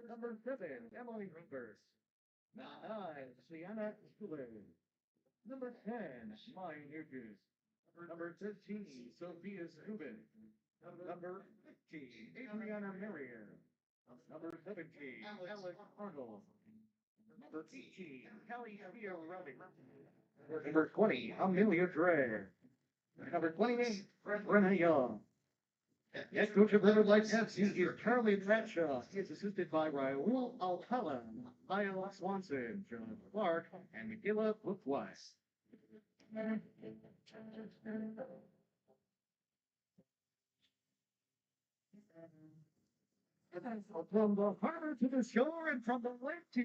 Number 7, Emily Rivers. 9, Sienna Schuler. Number 10, Maya Nugis. Number 15, Sophia Zubin. Number 15, Adriana Merrier. Number 17, Alex Arnold. Number 18, Kelly Fiorelli. Number 20, Amelia Dre. Number 28, Brenna Young. Head coach of River Lights FC is Charlie Bradshaw. He is assisted by Raul Alcala, Lyle Swanson, John Clark, and McGilla Bookwas. From the harbor to the shore and from the lake to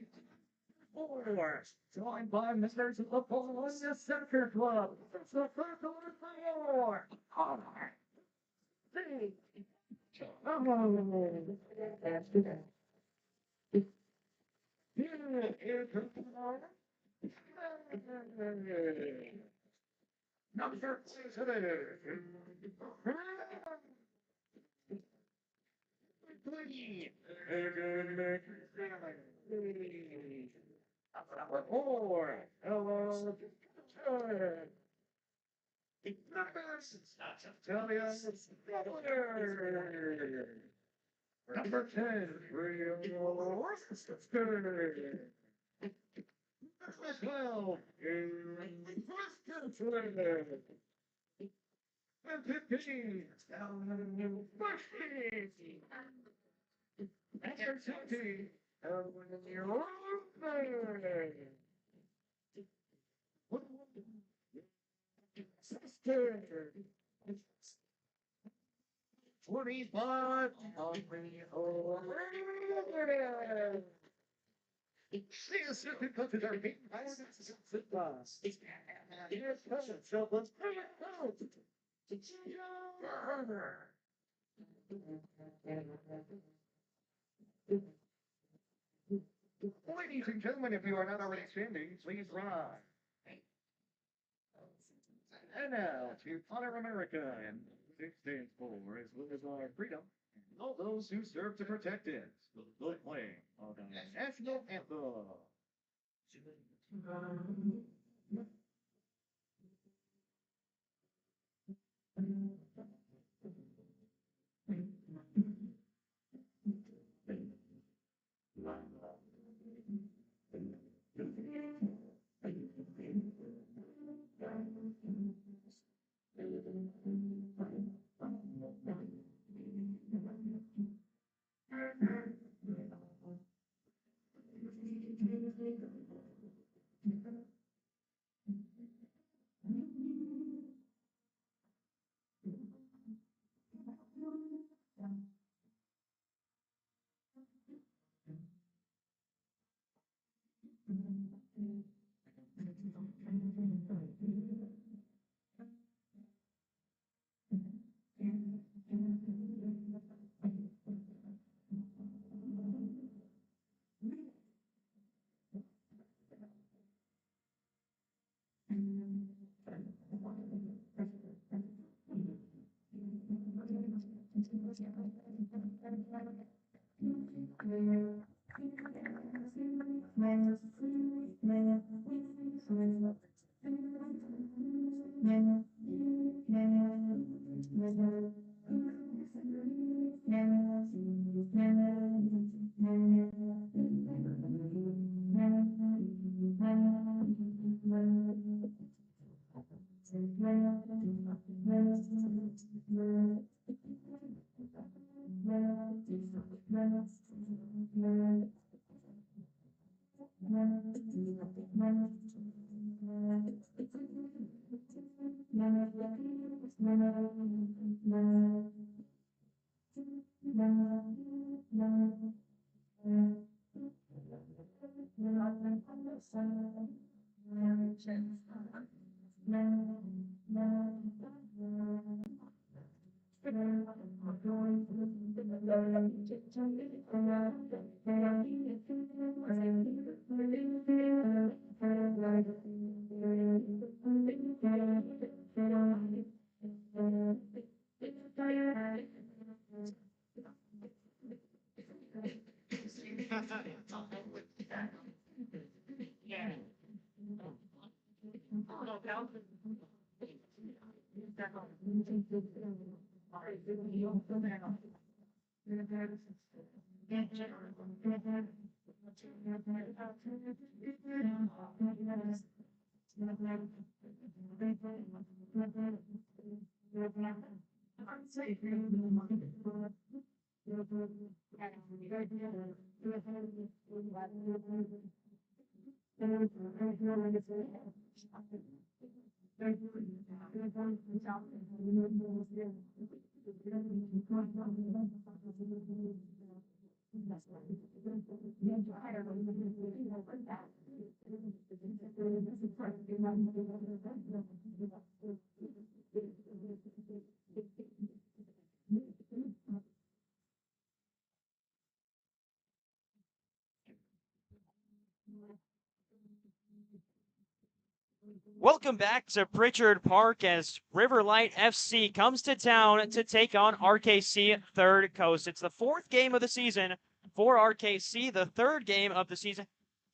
four, joined by members of the Bologna Soccer Club. It's the first order for Number 6. Number 4. Hello. Number 10, Real. Number 12, and 15, Number 16, Sister. 25 on the assistant coaches are being Ladies and gentlemen, if you are not already standing, please rise. And now to honor America, and it stands for as well as our freedom and all those who serve to protect it. The playing of the national anthem. Welcome back to Pritchard Park as Riverlight FC comes to town to take on RKC Third Coast. It's the fourth game of the season for RKC, the third game of the season,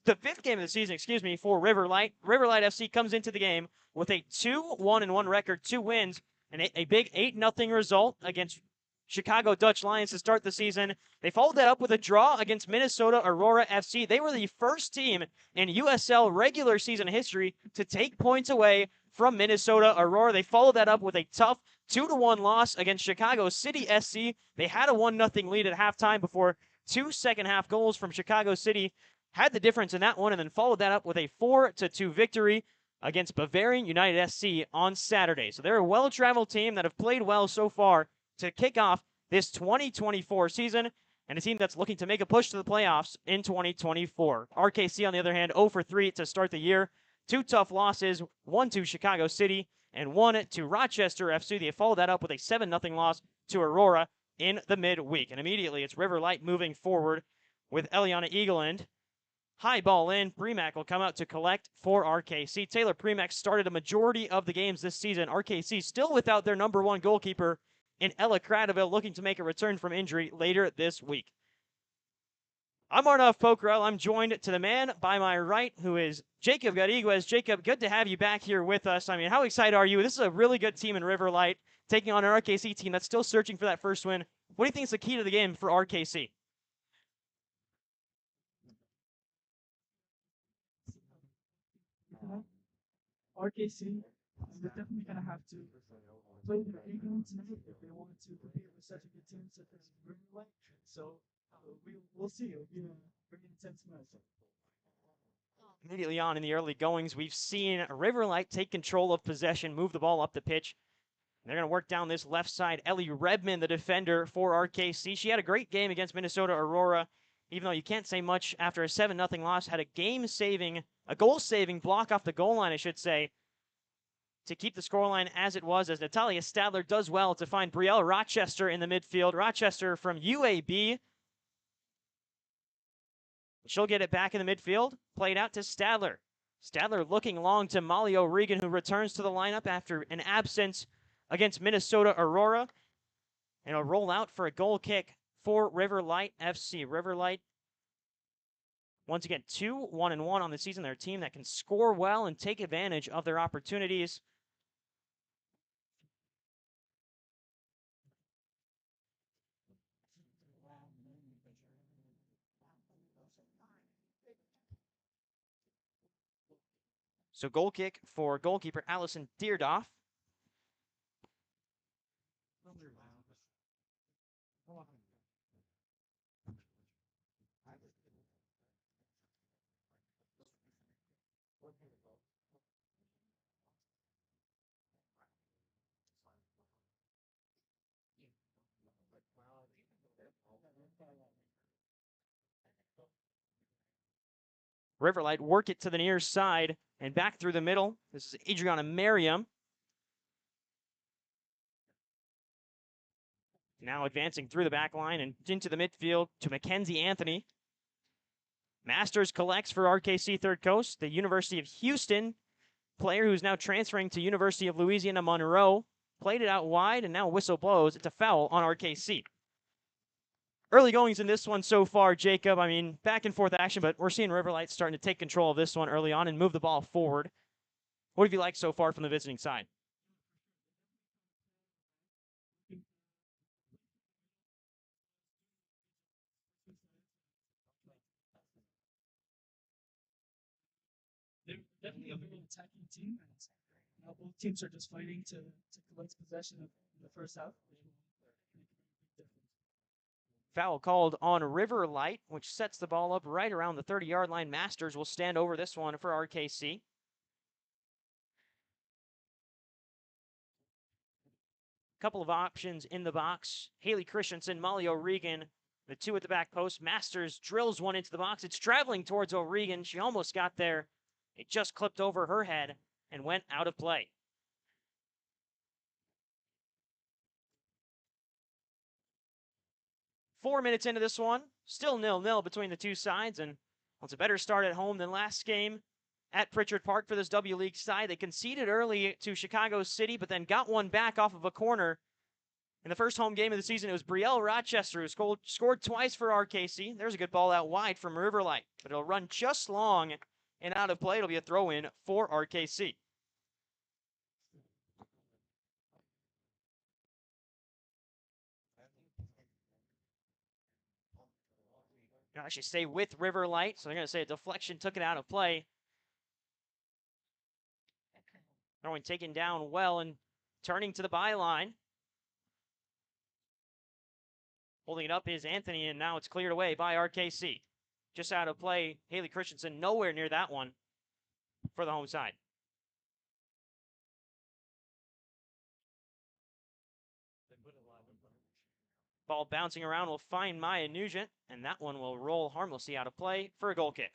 the fifth game of the season, excuse me, for Riverlight. Riverlight FC comes into the game with a 2-1-1 record, 2 wins, and a big 8-0 result against Chicago Dutch Lions to start the season. They followed that up with a draw against Minnesota Aurora FC. They were the first team in USL regular season history to take points away from Minnesota Aurora. They followed that up with a tough 2-1 loss against Chicago City SC. They had a 1-0 lead at halftime before 2 second-half goals from Chicago City had the difference in that one, and then followed that up with a 4-2 victory against Bavarian United SC on Saturday. So they're a well-traveled team that have played well so far to kick off this 2024 season, and a team that's looking to make a push to the playoffs in 2024. RKC, on the other hand, 0-3 to start the year. 2 tough losses, 1 to Chicago City and 1 to Rochester FC. They followed that up with a 7-0 loss to Aurora in the midweek. And immediately it's Riverlight moving forward with Eliana Eagleland. High ball in. Premack will come out to collect for RKC. Taylor Premack started a majority of the games this season. RKC still without their number 1 goalkeeper in Ella Cradaville, looking to make a return from injury later this week. I'm Arnav Pokhrel. I'm joined to the man by my right, who is Jacob Garrigues. Jacob, good to have you back here with us. I mean, how excited are you? This is a really good team in Riverlight, taking on an RKC team that's still searching for that first win. What do you think is the key to the game for RKC? RKC is definitely going to have to play their A game tonight if they want to compete with such a good team such as Riverlight. So we'll see. It'll be a very intense match. Immediately on in the early goings, we've seen Riverlight take control of possession, move the ball up the pitch. They're going to work down this left side. Ellie Redmond, the defender for RKC. She had a great game against Minnesota Aurora, even though you can't say much after a 7-0 loss. Had a goal-saving block off the goal line, I should say, to keep the scoreline as it was, as Natalia Stadler does well to find Brielle Rochester in the midfield. Rochester from UAB. She'll get it back in the midfield. Played out to Stadler. Stadler looking long to Molly O'Regan, who returns to the lineup after an absence against Minnesota Aurora. And a roll out for a goal kick for Riverlight FC. Riverlight, once again, 2-1-1 on the season. They're a team that can score well and take advantage of their opportunities. So goal kick for goalkeeper Allison Deerdoff. Riverlight work it to the near side and back through the middle. This is Adriana Merriam. Now advancing through the back line and into the midfield to Mackenzie Anthony. Masters collects for RKC Third Coast, the University of Houston player who's now transferring to University of Louisiana Monroe. Played it out wide and now whistle blows. It's a foul on RKC. Early goings in this one so far, Jacob. I mean, back and forth action, but we're seeing Riverlight starting to take control of this one early on and move the ball forward. What have you liked so far from the visiting side? They're definitely a very attacking team, and both teams are just fighting to collect possession of the first half, which will make a big difference. Foul called on River Light, which sets the ball up right around the 30-yard line. Masters will stand over this one for RKC. Couple of options in the box. Haley Christensen, Molly O'Regan, the two at the back post. Masters drills one into the box. It's traveling towards O'Regan. She almost got there. It just clipped over her head and went out of play. Four minutes into this one, still 0-0 between the two sides, and well, it's a better start at home than last game at Pritchard Park for this W League side. They conceded early to Chicago City, but then got one back off of a corner. In the first home game of the season, it was Brielle Rochester who scored twice for RKC. There's a good ball out wide from Riverlight, but it'll run just long and out of play. It'll be a throw-in for RKC. Gonna actually stay with Riverlight, so they're going to say a deflection took it out of play. Throwing taken down well and turning to the byline. Holding it up is Anthony, and now it's cleared away by RKC. Just out of play, Haley Christensen nowhere near that one for the home side. Ball bouncing around will find Maya Nugent, and that one will roll harmlessly out of play for a goal kick.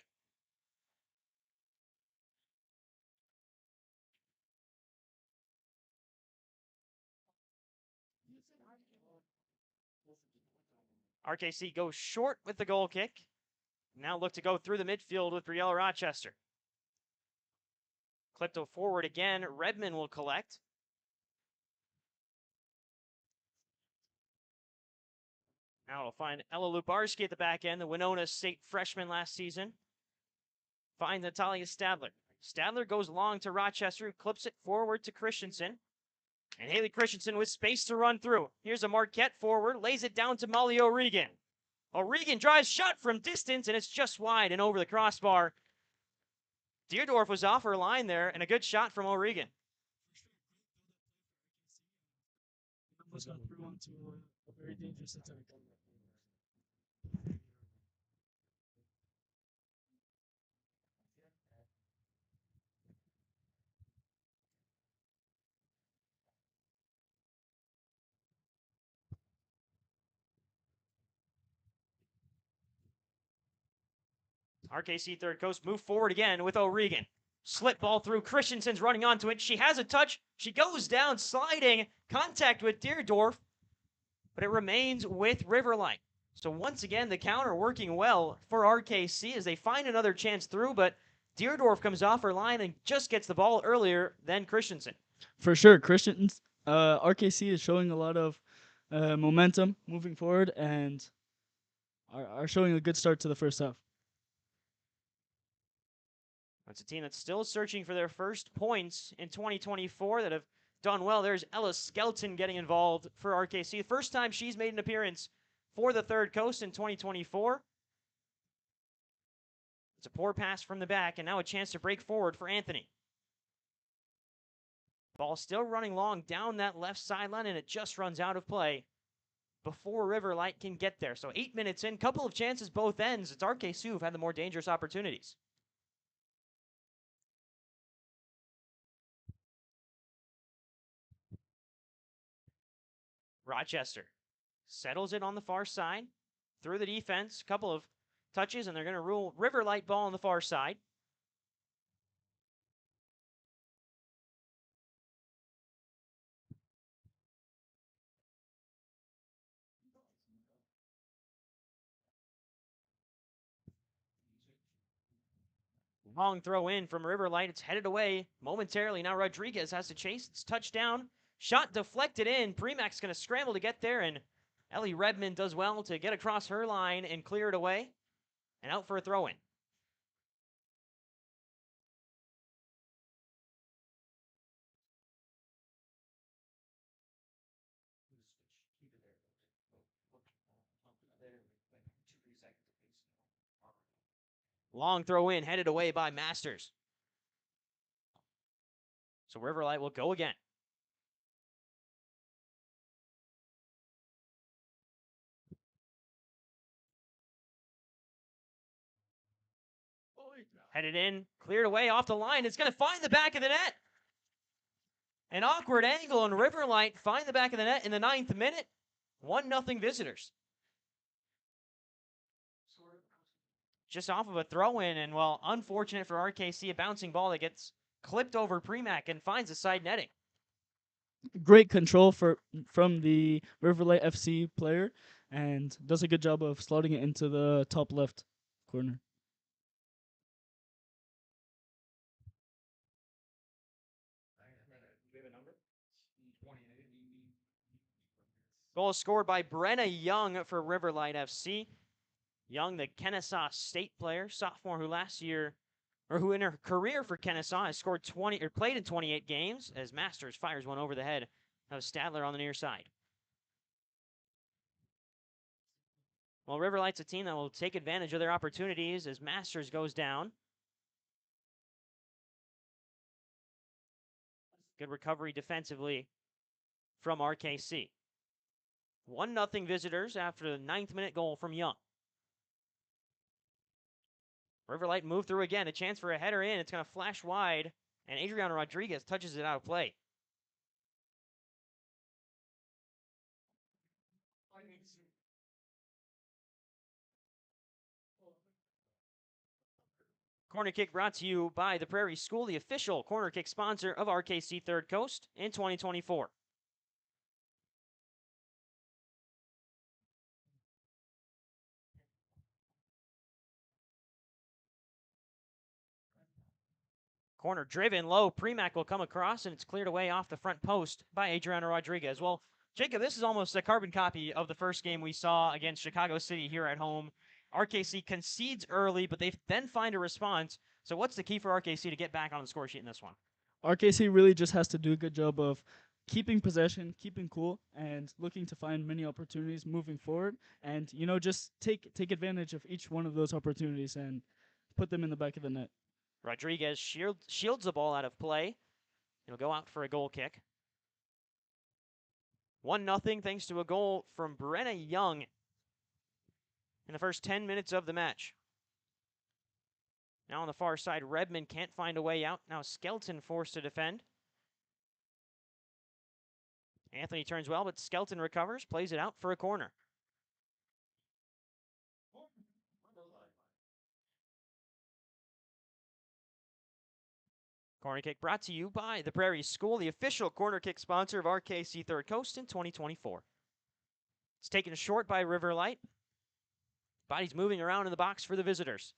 RKC goes short with the goal kick. Now look to go through the midfield with Brielle Rochester. Clipped forward again. Redmond will collect. Now it'll find Ella Lubarski at the back end, the Winona State freshman last season. Finds Natalia Stadler. Stadler goes long to Rochester, who clips it forward to Christensen. And Haley Christensen with space to run through. Here's a Marquette forward, lays it down to Molly O'Regan. O'Regan drives shot from distance, and it's just wide and over the crossbar. Deerdorf was off her line there, and a good shot from O'Regan. Almost got through onto a very dangerous attack. RKC third coast move forward again with O'Regan. Slip ball through. Christensen's running onto it. She has a touch. She goes down, sliding. Contact with Deerdorf, but it remains with Riverlight. So once again, the counter working well for RKC as they find another chance through, but Deerdorf comes off her line and just gets the ball earlier than Christensen. For sure, RKC is showing a lot of momentum moving forward and are showing a good start to the first half. It's a team that's still searching for their first points in 2024 that have done well. There's Ella Skelton getting involved for RKC. First time she's made an appearance for the Third Coast in 2024. It's a poor pass from the back, and now a chance to break forward for Anthony. Ball still running long down that left sideline, and it just runs out of play before Riverlight can get there. So 8 minutes in, couple of chances both ends. It's RKC who've had the more dangerous opportunities. Rochester settles it on the far side through the defense. Couple of touches, and they're going to rule Riverlight ball on the far side. Long throw in from Riverlight. It's headed away momentarily. Now Rodriguez has to chase. It's touchdown. Shot deflected in. Premack's going to scramble to get there, and Ellie Redmond does well to get across her line and clear it away. And out for a throw-in. Long throw in, headed away by Masters. So Riverlight will go again. Headed in, cleared away off the line. It's going to find the back of the net. An awkward angle, and Riverlight find the back of the net in the 9th minute. 1-0 visitors. Just off of a throw-in, and well, unfortunate for RKC, a bouncing ball that gets clipped over Premack and finds the side netting. Great control from the Riverlight FC player, and does a good job of slotting it into the top left corner. Goal scored by Brenna Young for Riverlight FC. Young, the Kennesaw State player, sophomore, who in her career for Kennesaw has scored 20 or played in 28 games, as Masters fires one over the head of Stadler on the near side. Well, Riverlight's a team that will take advantage of their opportunities as Masters goes down. Good recovery defensively from RKC. 1-0 visitors after the 9th minute goal from Young. Riverlight move through again. A chance for a header in. It's going to flash wide, and Adriano Rodriguez touches it out of play. Corner kick brought to you by the Prairie School, the official corner kick sponsor of RKC Third Coast in 2024. Corner driven low. Premack will come across, and it's cleared away off the front post by Adriano Rodriguez. Well, Jacob, this is almost a carbon copy of the first game we saw against Chicago City here at home. RKC concedes early, but they then find a response. So what's the key for RKC to get back on the score sheet in this one? RKC really just has to do a good job of keeping possession, keeping cool, and looking to find many opportunities moving forward. And, just take advantage of each one of those opportunities and put them in the back of the net. Rodriguez shields the ball out of play. It'll go out for a goal kick. 1-0 thanks to a goal from Brenna Young in the first 10 minutes of the match. Now on the far side, Redmond can't find a way out. Now Skelton forced to defend. Anthony turns well, but Skelton recovers, plays it out for a corner. Corner kick brought to you by the Prairie School, the official corner kick sponsor of RKC Third Coast in 2024. It's taken short by Riverlight. Body's moving around in the box for the visitors.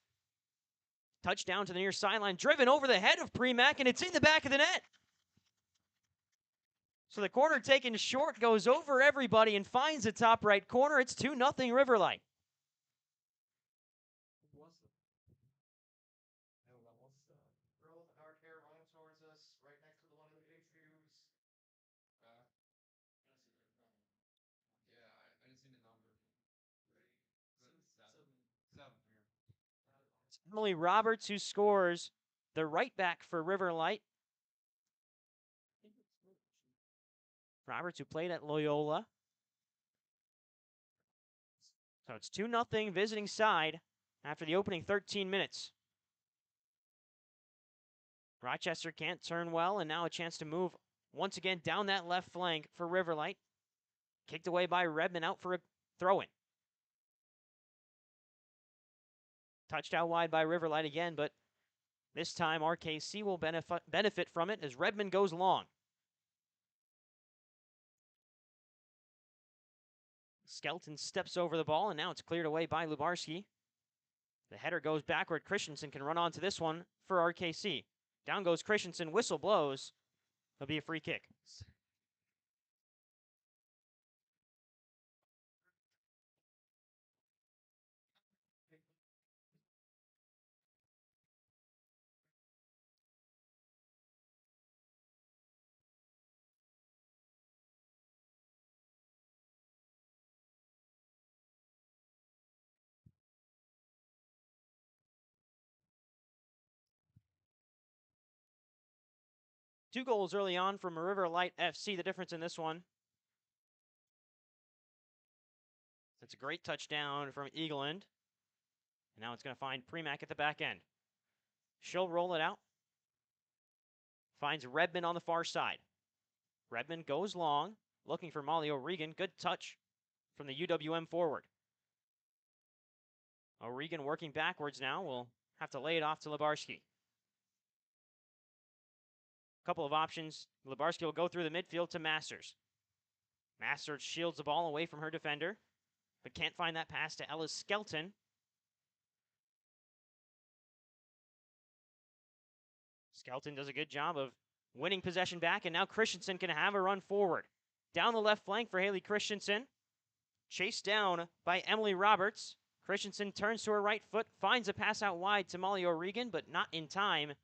Touchdown to the near sideline, driven over the head of Premack, and it's in the back of the net. So the corner taken short goes over everybody and finds the top right corner. It's 2-0 Riverlight. It's Emily Roberts who scores, the right back for Riverlight. Roberts, who played at Loyola. So it's 2-0 visiting side after the opening 13 minutes. Rochester can't turn well, and now a chance to move once again down that left flank for Riverlight. Kicked away by Redmond, out for a throw-in. Touched out wide by Riverlight again, but this time RKC will benefit from it as Redmond goes long. Skelton steps over the ball, and now it's cleared away by Lubarski. The header goes backward. Christensen can run onto this one for RKC. Down goes Christensen, whistle blows. It'll be a free kick. 2 goals early on from River Light FC. The difference in this one. It's a great touchdown from Eagleland. And now it's going to find Premack at the back end. She'll roll it out. Finds Redmond on the far side. Redmond goes long, looking for Molly O'Regan. Good touch from the UWM forward. O'Regan working backwards now. Will have to lay it off to Lebarski. Couple of options. Lebarski will go through the midfield to Masters. Masters shields the ball away from her defender, but can't find that pass to Ellis Skelton. Skelton does a good job of winning possession back, and now Christensen can have a run forward. Down the left flank for Haley Christensen. Chased down by Emily Roberts. Christensen turns to her right foot, finds a pass out wide to Molly O'Regan, but not in time,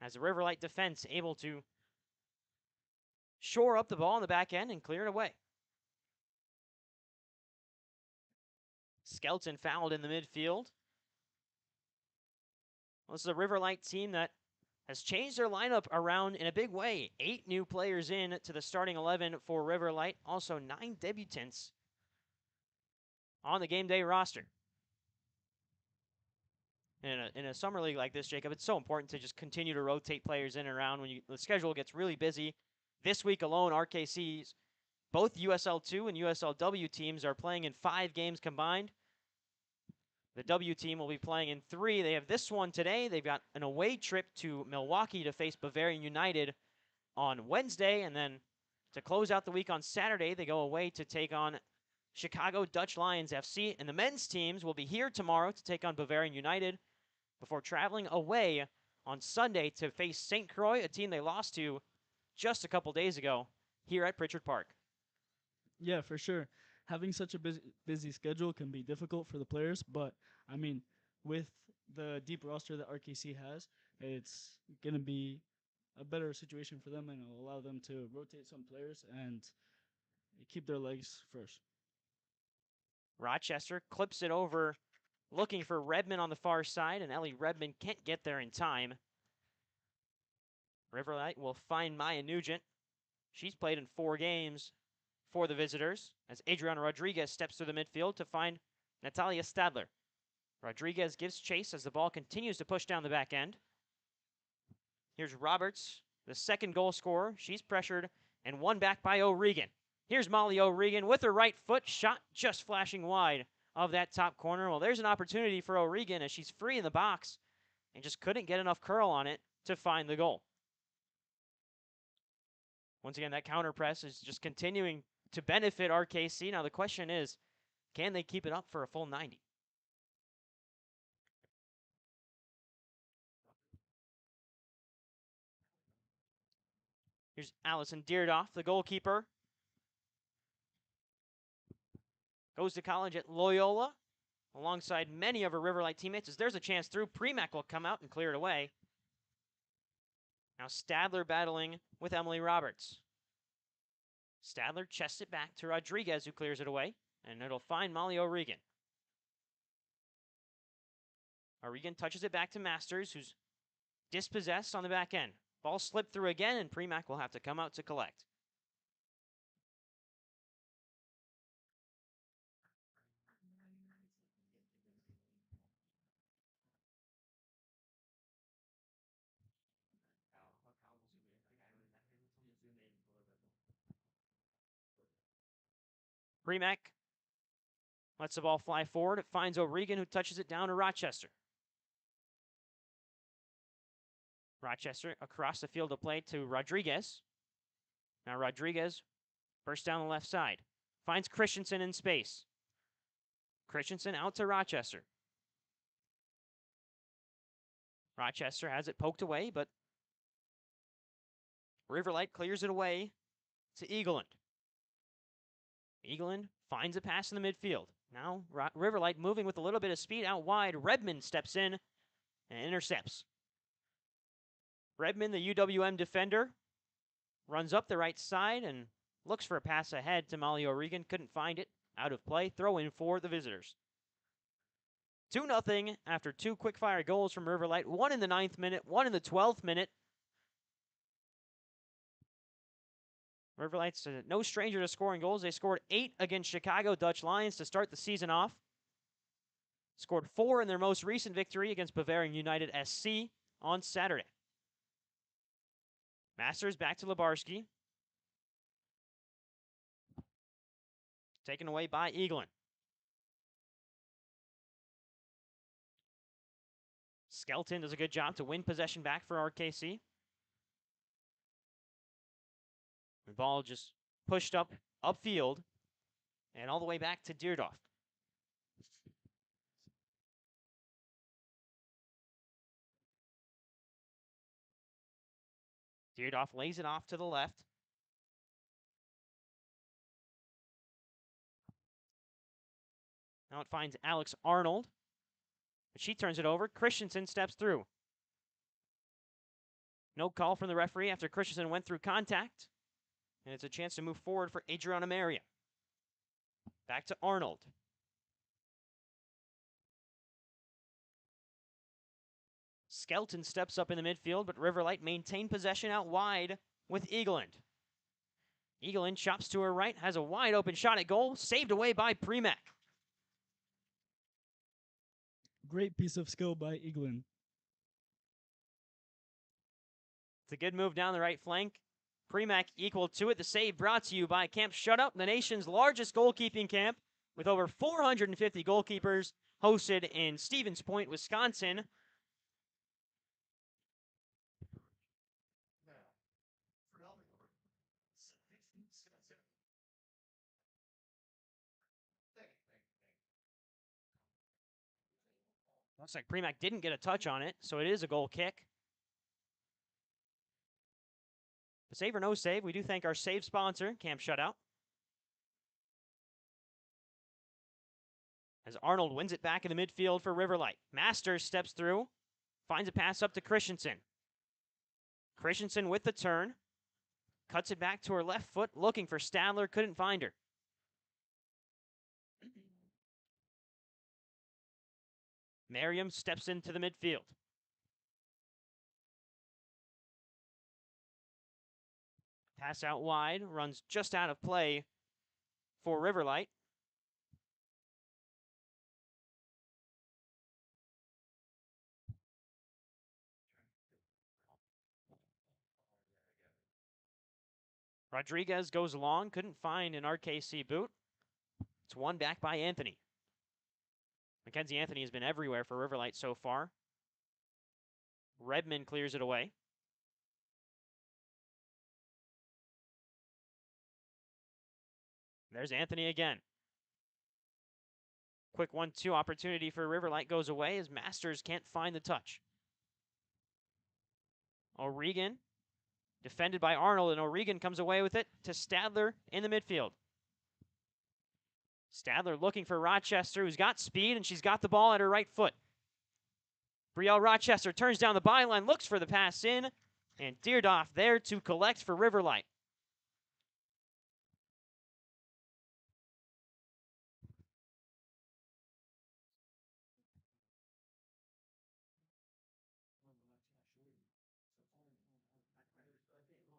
as the Riverlight defense able to shore up the ball on the back end and clear it away. Skelton fouled in the midfield. Well, this is a Riverlight team that has changed their lineup around in a big way. 8 new players in to the starting 11 for Riverlight. Also 9 debutants on the game day roster. In a summer league like this, Jacob, it's so important to just continue to rotate players in and around when the schedule gets really busy. This week alone, RKC's both USL2 and USLW teams are playing in 5 games combined. The W team will be playing in 3. They have this one today. They've got an away trip to Milwaukee to face Bavarian United on Wednesday. And then to close out the week on Saturday, they go away to take on Chicago Dutch Lions FC. And the men's teams will be here tomorrow to take on Bavarian United before traveling away on Sunday to face St. Croix, a team they lost to just a couple days ago here at Pritchard Park. Yeah, for sure. Having such a busy schedule can be difficult for the players, but I mean, with the deep roster that RKC has, it's going to be a better situation for them, and it'll allow them to rotate some players and keep their legs fresh. Rochester clips it over, looking for Redmond on the far side, and Ellie Redmond can't get there in time. Riverlight will find Maya Nugent. She's played in 4 games for the visitors, as Adriana Rodriguez steps through the midfield to find Natalia Stadler. Rodriguez gives chase as the ball continues to push down the back end. Here's Roberts, the second goal scorer. She's pressured and won back by O'Regan. Here's Molly O'Regan with her right foot, shot just flashing wide of that top corner. Well, there's an opportunity for O'Regan as she's free in the box and just couldn't get enough curl on it to find the goal. Once again, that counter press is just continuing to benefit RKC. Now the question is, can they keep it up for a full 90? Here's Allison Deardoff, the goalkeeper. Goes to college at Loyola alongside many of her Riverlight teammates. As there's a chance through, Premack will come out and clear it away. Now Stadler battling with Emily Roberts. Stadler chests it back to Rodriguez, who clears it away, and it'll find Molly O'Regan. O'Regan touches it back to Masters, who's dispossessed on the back end. Ball slipped through again, and Premack will have to come out to collect. Premack lets the ball fly forward. It finds O'Regan, who touches it down to Rochester. Rochester across the field of play to Rodriguez. Now Rodriguez bursts down the left side. Finds Christensen in space. Christensen out to Rochester. Rochester has it poked away, but Riverlight clears it away to Eagleland. Eagleland finds a pass in the midfield. Now Riverlight moving with a little bit of speed out wide. Redmond steps in and intercepts. Redmond, the UWM defender, runs up the right side and looks for a pass ahead to Molly O'Regan. Couldn't find it. Out of play. Throw in for the visitors. 2-0 after 2 quick-fire goals from Riverlight. 1 in the 9th minute, 1 in the 12th minute. River Light's no stranger to scoring goals. They scored 8 against Chicago Dutch Lions to start the season off. Scored 4 in their most recent victory against Bavarian United SC on Saturday. Masters back to Lebarski. Taken away by Eaglin. Skelton does a good job to win possession back for RKC. The ball just pushed upfield, and all the way back to Deerdorf. Deerdorf lays it off to the left. Now it finds Alex Arnold, but she turns it over. Christensen steps through. No call from the referee after Christensen went through contact, and it's a chance to move forward for Adriana Maria. Back to Arnold. Skelton steps up in the midfield, but River Light maintain possession out wide with Eagleland. Eagleland chops to her right, has a wide open shot at goal, saved away by Premack. Great piece of skill by Eaglin. It's a good move down the right flank. Premack equal to it. The save brought to you by Camp Shutout, the nation's largest goalkeeping camp with over 450 goalkeepers, hosted in Stevens Point, Wisconsin. Looks like Premack didn't get a touch on it, so it is a goal kick. But save or no save, we do thank our save sponsor, Camp Shutout. As Arnold wins it back in the midfield for River Light. Masters steps through, finds a pass up to Christensen. Christensen with the turn, cuts it back to her left foot, looking for Stadler, couldn't find her. Merriam steps into the midfield. Pass out wide, runs just out of play for River Light. Rodriguez goes long, couldn't find an RKC boot. It's won back by Anthony. Mackenzie Anthony has been everywhere for River Light so far. Redmond clears it away. There's Anthony again. Quick 1-2 opportunity for River Light goes away as Masters can't find the touch. O'Regan, defended by Arnold, and O'Regan comes away with it to Stadler in the midfield. Stadler looking for Rochester, who's got speed, and she's got the ball at her right foot. Brielle Rochester turns down the byline, looks for the pass in, and Deerdorf there to collect for River Light.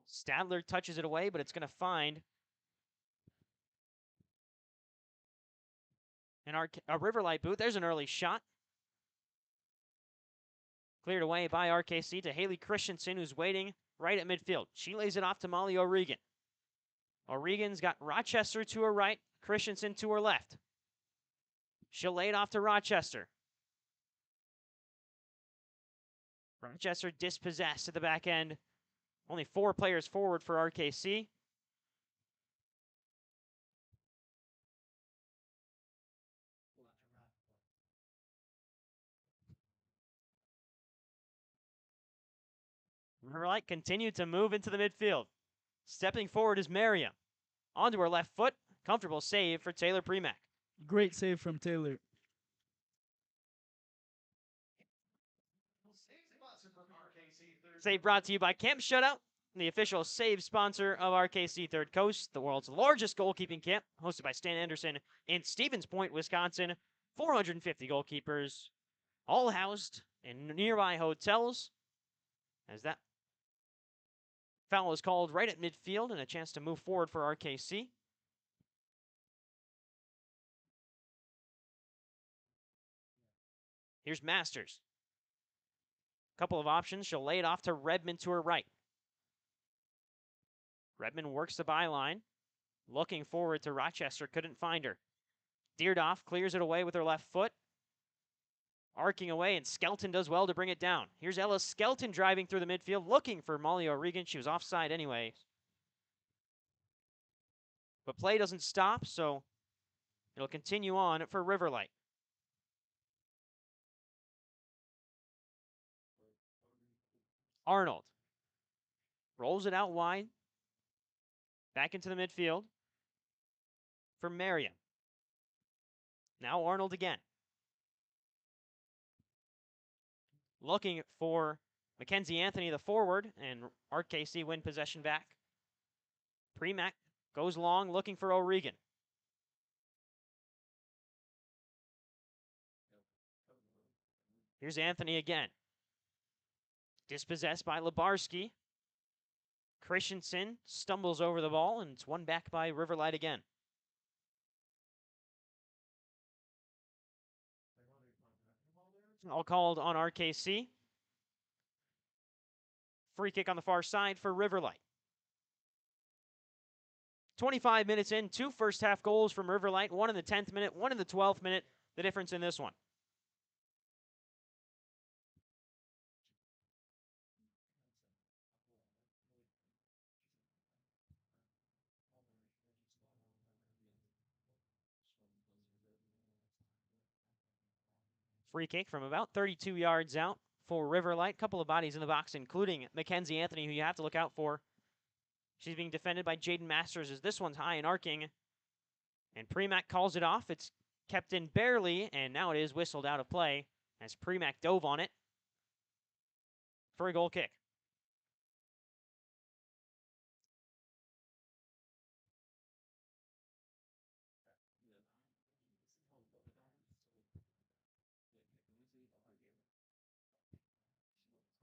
Stadler touches it away, but it's going to find a River Light boot. There's an early shot. Cleared away by RKC to Haley Christensen, who's waiting right at midfield. She lays it off to Molly O'Regan. O'Regan's got Rochester to her right, Christensen to her left. She'll lay it off to Rochester. Rochester dispossessed at the back end. Only 4 players forward for RKC. River Light continued to move into the midfield. Stepping forward is Merriam. Onto her left foot. Comfortable save for Taylor Premack. Great save from Taylor. Save brought to you by Camp Shutout, the official save sponsor of RKC Third Coast, the world's largest goalkeeping camp, hosted by Stan Anderson in Stevens Point, Wisconsin. 450 goalkeepers, all housed in nearby hotels. As that Foul is called right at midfield and a chance to move forward for RKC. Here's Masters. Couple of options. She'll lay it off to Redmond to her right. Redmond works the byline. Looking forward to Rochester. Couldn't find her. Deardoff clears it away with her left foot. Arcing away, and Skelton does well to bring it down. Here's Ella Skelton driving through the midfield, looking for Molly O'Regan. She was offside anyway. But play doesn't stop, so it'll continue on for Riverlight. Arnold rolls it out wide. Back into the midfield for Merriam. Now Arnold again. Looking for Mackenzie Anthony, the forward, and RKC win possession back. Premack goes long, looking for O'Regan. Here's Anthony again. Dispossessed by Labarski. Christensen stumbles over the ball, and it's won back by Riverlight again. All called on RKC. Free kick on the far side for Riverlight. 25 minutes in, 2 first half goals from Riverlight, 1 in the 10th minute, 1 in the 12th minute. The difference in this one. Free kick from about 32 yards out for Riverlight. Couple of bodies in the box, including Mackenzie Anthony, who you have to look out for. She's being defended by Jaden Masters as this one's high and arcing. And Premack calls it off. It's kept in barely, and now it is whistled out of play as Premack dove on it for a goal kick.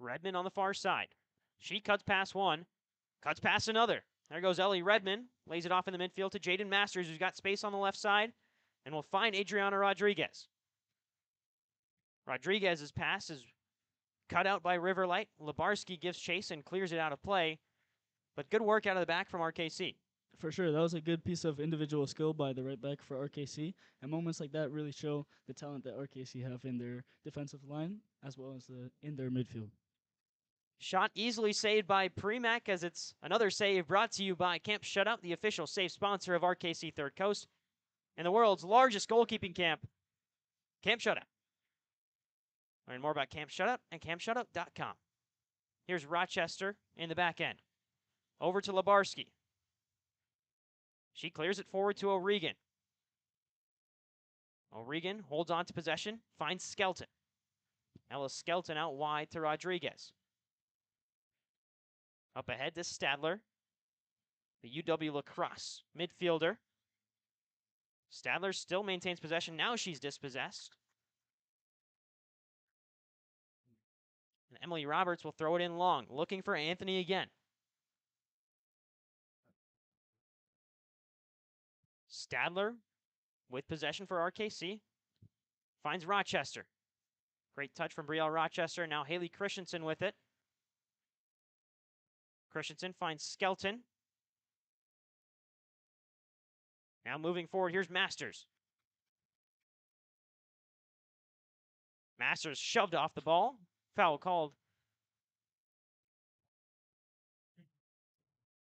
Redmond on the far side. She cuts past one, cuts past another. There goes Ellie Redmond, lays it off in the midfield to Jaden Masters, who's got space on the left side, and will find Adriana Rodriguez. Rodriguez's pass is cut out by Riverlight. Labarski gives chase and clears it out of play, but good work out of the back from RKC. For sure, that was a good piece of individual skill by the right back for RKC, and moments like that really show the talent that RKC have in their defensive line as well as in their midfield. Shot easily saved by Premack, as it's another save brought to you by Camp Shutout, the official safe sponsor of RKC Third Coast, and the world's largest goalkeeping camp, Camp Shutout. Learn more about Camp Shutout at campshutout.com. Here's Rochester in the back end. Over to Labarski. She clears it forward to O'Regan. O'Regan holds on to possession, finds Skelton. Ella Skelton out wide to Rodriguez. Up ahead to Stadler, the UW Lacrosse midfielder. Stadler still maintains possession. Now she's dispossessed. And Emily Roberts will throw it in long, looking for Anthony again. Stadler with possession for RKC. Finds Rochester. Great touch from Brielle Rochester. Now Haley Christensen with it. Christensen finds Skelton. Now moving forward, here's Masters. Masters shoved off the ball. Foul called.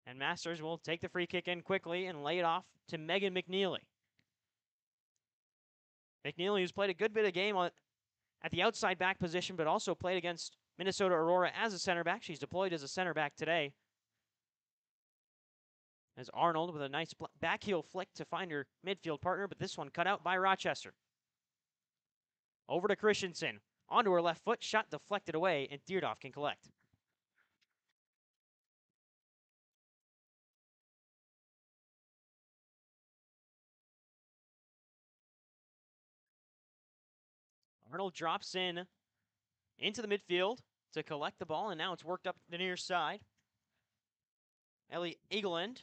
And Masters will take the free kick in quickly and lay it off to Megan McNeely. McNeely, who's played a good bit of game at the outside back position, but also played against Minnesota Aurora as a center back. She's deployed as a center back today. As Arnold with a nice back heel flick to find her midfield partner, but this one cut out by Rochester. Over to Christensen. Onto her left foot, shot deflected away, and Deardoff can collect. Arnold drops in into the midfield to collect the ball, and now it's worked up the near side. Ellie Eagleland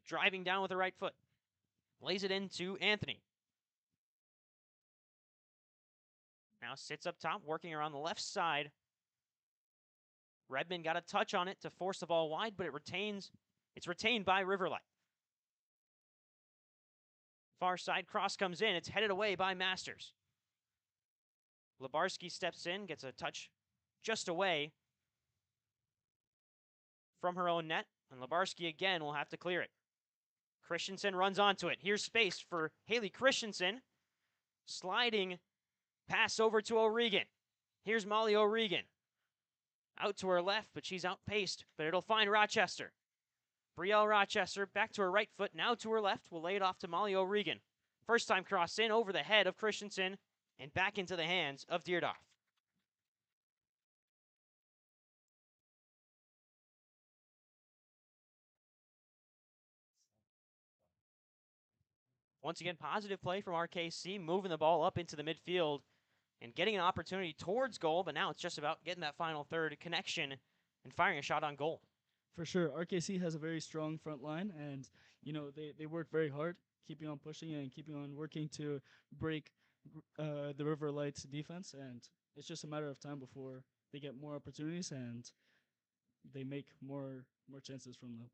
driving down with her right foot. Lays it into Anthony. Now sits up top, working around the left side. Redmond got a touch on it to force the ball wide, but it's retained by Riverlight. Far side cross comes in. It's headed away by Masters. Labarski steps in, gets a touch just away from her own net, and Labarski again will have to clear it. Christensen runs onto it. Here's space for Haley Christensen. Sliding pass over to O'Regan. Here's Molly O'Regan. Out to her left, but she's outpaced, but it'll find Rochester. Brielle Rochester back to her right foot, now to her left. Will lay it off to Molly O'Regan. First time cross in over the head of Christensen and back into the hands of Deerdoff. Once again, positive play from RKC, moving the ball up into the midfield and getting an opportunity towards goal, but now it's just about getting that final third connection and firing a shot on goal. For sure, RKC has a very strong front line, and they work very hard, keeping on pushing and keeping on working to break the River Lights defense, and it's just a matter of time before they get more opportunities and they make more chances from them.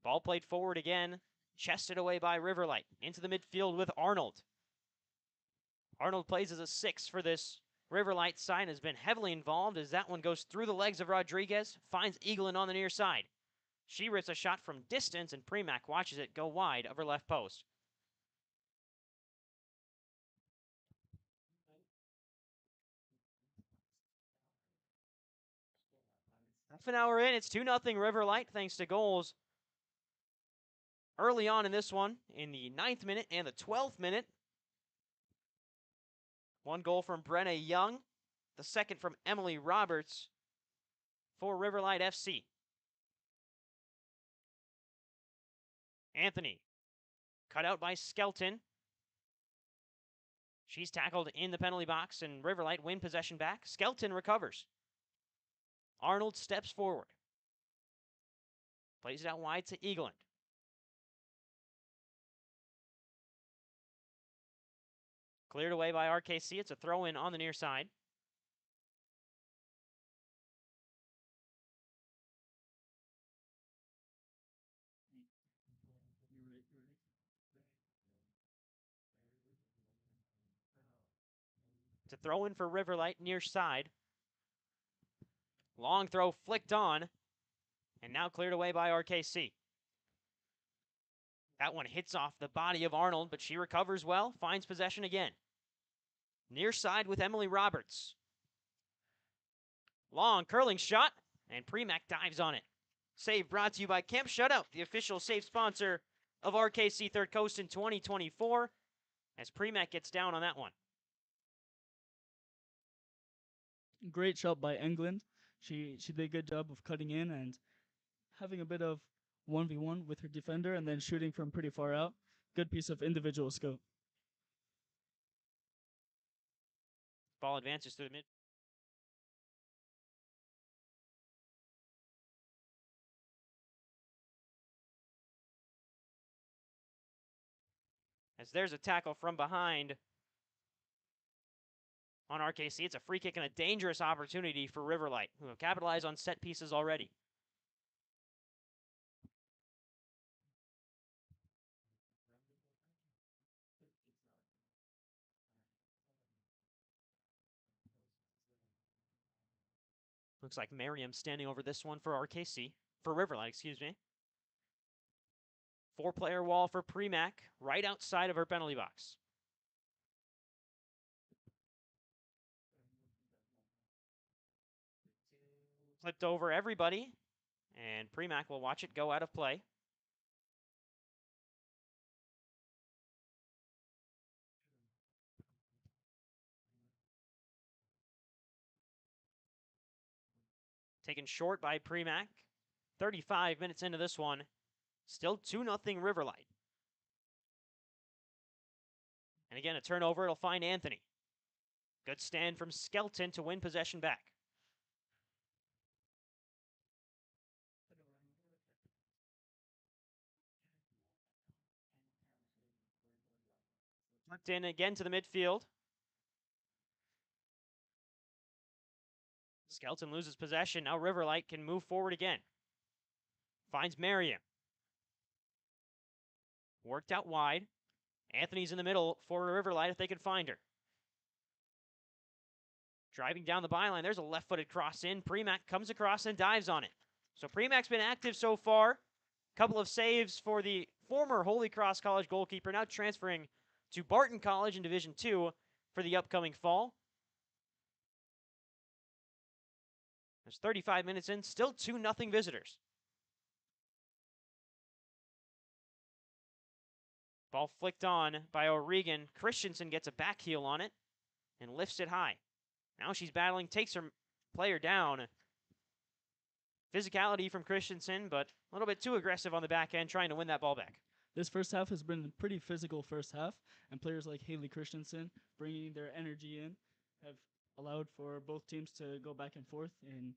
Ball played forward again, chested away by Riverlight into the midfield with Arnold. Arnold plays as a 6 for this Riverlight side, has been heavily involved as that one goes through the legs of Rodriguez, finds Eagleland on the near side. She rips a shot from distance, and Premack watches it go wide of her left post. Half an hour in, it's 2-0 Riverlight thanks to goals early on in this one, in the 9th minute and the 12th minute. One goal from Brenna Young, the second from Emily Roberts for Riverlight FC. Anthony, cut out by Skelton. She's tackled in the penalty box, and Riverlight win possession back. Skelton recovers. Arnold steps forward. Plays it out wide to Eagleland. Cleared away by RKC. It's a throw-in on the near side. It's a throw-in for Riverlight near side. Long throw flicked on, and now cleared away by RKC. That one hits off the body of Arnold, but she recovers well, finds possession again. Near side with Emily Roberts. Long curling shot, and Premack dives on it. Save brought to you by Camp Shutout, the official safe sponsor of RKC Third Coast in 2024, as Premack gets down on that one. Great shot by England. She did a good job of cutting in and having a bit of 1v1 with her defender and then shooting from pretty far out. Good piece of individual skill. Ball advances through the mid. As there's a tackle from behind on RKC. It's a free kick and a dangerous opportunity for Riverlight, who have capitalized on set pieces already. Looks like Merriam standing over this one for RKC, for Riverlight, excuse me. 4-player wall for Premack, right outside of her penalty box. Flipped over everybody, and Premack will watch it go out of play. Taken short by Premack. 35 minutes into this one. Still 2-0 Riverlight. And again, a turnover. It'll find Anthony. Good stand from Skelton to win possession back. Flipped in again to the midfield. Skelton loses possession. Now Riverlight can move forward again. Finds Merriam. Worked out wide. Anthony's in the middle for Riverlight if they can find her. Driving down the byline. There's a left-footed cross in. Premack comes across and dives on it. So Premack's been active so far. Couple of saves for the former Holy Cross College goalkeeper, now transferring to Barton College in Division II for the upcoming fall. There's 35 minutes in, still 2-0 visitors. Ball flicked on by O'Regan. Christensen gets a back heel on it and lifts it high. Now she's battling, takes her player down. Physicality from Christensen, but a little bit too aggressive on the back end, trying to win that ball back. This first half has been a pretty physical first half, and players like Haley Christensen bringing their energy in have allowed for both teams to go back and forth and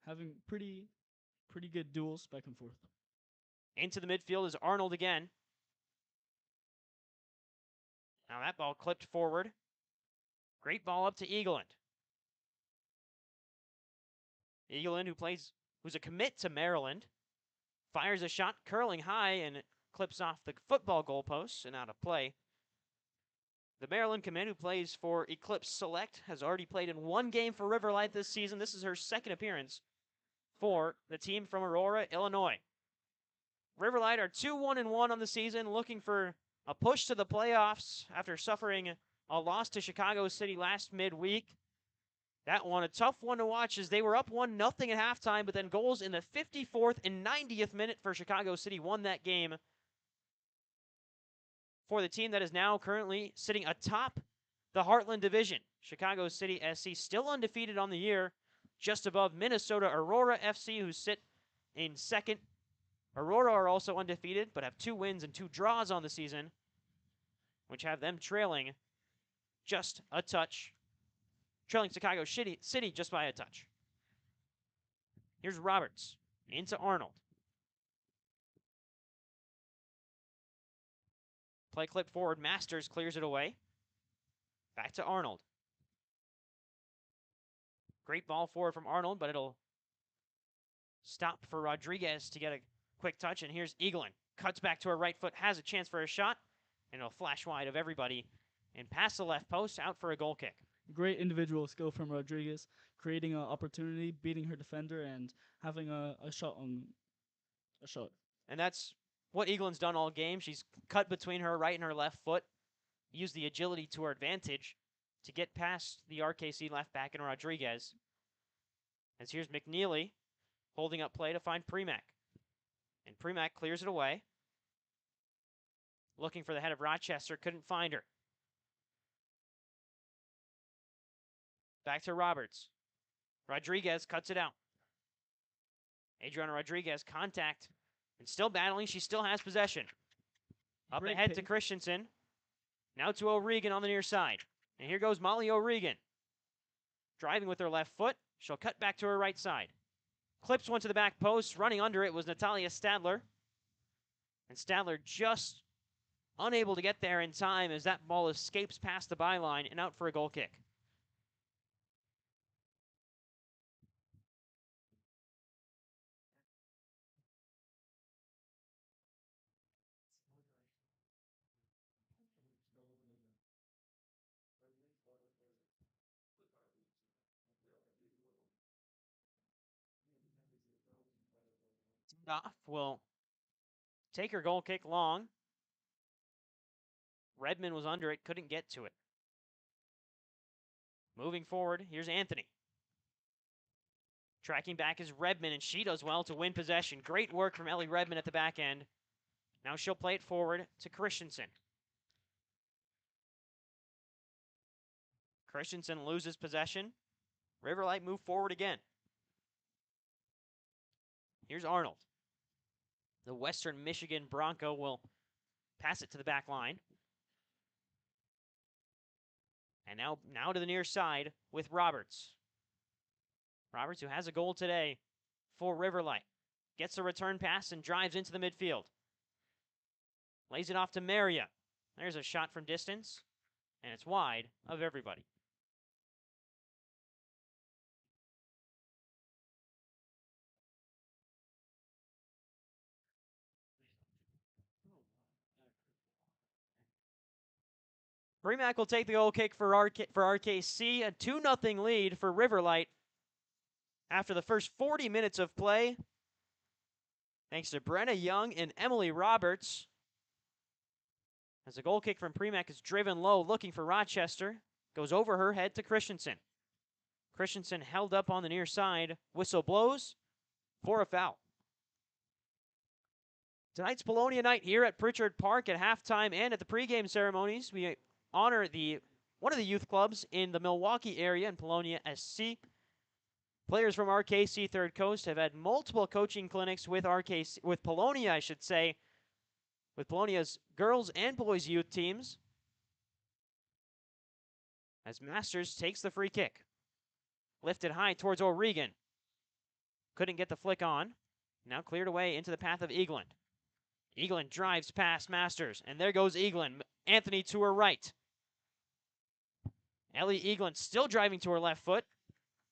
having pretty good duels back and forth. Into the midfield is Arnold again. Now that ball clipped forward. Great ball up to Eagleland. Eagleland, who's a commit to Maryland, fires a shot curling high and it clips off the football goalpost and out of play. The Maryland commit, who plays for Eclipse Select, has already played in one game for Riverlight this season. This is her second appearance for the team from Aurora, Illinois. Riverlight are 2-1-1 on the season, looking for a push to the playoffs after suffering a loss to Chicago City last midweek. That one, a tough one to watch, as they were up 1-0 at halftime, but then goals in the 54th and 90th minute for Chicago City won that game for the team that is now currently sitting atop the Heartland Division. Chicago City SC still undefeated on the year, just above Minnesota Aurora FC, who sit in second. Aurora are also undefeated, but have 2 wins and 2 draws on the season, which have them trailing just a touch. Trailing Chicago City just by a touch. Here's Roberts into Arnold. Play clip forward. Masters clears it away. Back to Arnold. Great ball forward from Arnold, but it'll stop for Rodriguez to get a quick touch. And here's Eaglin. Cuts back to her right foot, has a chance for a shot, and it'll flash wide of everybody and past the left post, out for a goal kick. Great individual skill from Rodriguez, creating an opportunity, beating her defender, and having a shot on a shot. And that's what Eaglin's done all game. She's cut between her right and her left foot, used the agility to her advantage to get past the RKC left back and Rodriguez. As here's McNeely holding up play to find Premack. And Premack clears it away. Looking for the head of Rochester, couldn't find her. Back to Roberts. Rodriguez cuts it out. Adriana Rodriguez, contact, and still battling. She still has possession. Up Great ahead pick. to Christensen. Now to O'Regan on the near side. And here goes Molly O'Regan. Driving with her left foot. She'll cut back to her right side. Clips one to the back post. Running under it was Natalia Stadler. And Stadler just unable to get there in time as that ball escapes past the byline and out for a goal kick. Off will take her goal kick long. Redmond was under it, couldn't get to it. Moving forward, here's Anthony. Tracking back is Redmond, and she does well to win possession. Great work from Ellie Redmond at the back end. Now she'll play it forward to Christensen. Christensen loses possession. Riverlight move forward again. Here's Arnold. The Western Michigan Bronco will pass it to the back line. And now to the near side with Roberts. Roberts, who has a goal today for Riverlight, gets a return pass and drives into the midfield. Lays it off to Maria. There's a shot from distance. And it's wide of everybody. Premack will take the goal kick for RKC, a 2-0 lead for Riverlight after the first 40 minutes of play. Thanks to Brenna Young and Emily Roberts. As the goal kick from Premack is driven low, looking for Rochester. Goes over her head to Christensen. Christensen held up on the near side. Whistle blows for a foul. Tonight's Polonia night here at Pritchard Park at halftime and at the pregame ceremonies. We honor one of the youth clubs in the Milwaukee area in Polonia SC. Players from RKC Third Coast have had multiple coaching clinics with Polonia, I should say, with Polonia's girls and boys youth teams. As Masters takes the free kick. Lifted high towards O'Regan. Couldn't get the flick on. Now cleared away into the path of Eagland. Eagland drives past Masters, and there goes Eagland. Anthony to her right. Ellie Eagland still driving to her left foot.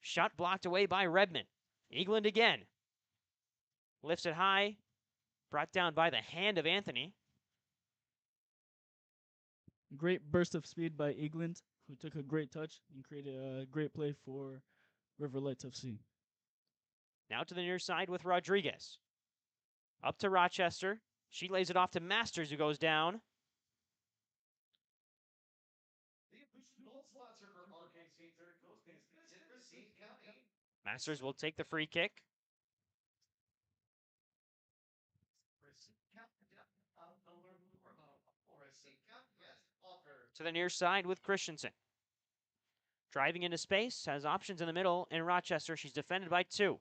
Shot blocked away by Redmond. Eagland again. Lifts it high. Brought down by the hand of Anthony. Great burst of speed by Eagland, who took a great touch and created a great play for Riverlight FC. Now to the near side with Rodriguez. Up to Rochester. She lays it off to Masters, who goes down. Masters will take the free kick. To the near side with Christensen. Driving into space, has options in the middle, and Rochester, she's defended by 2.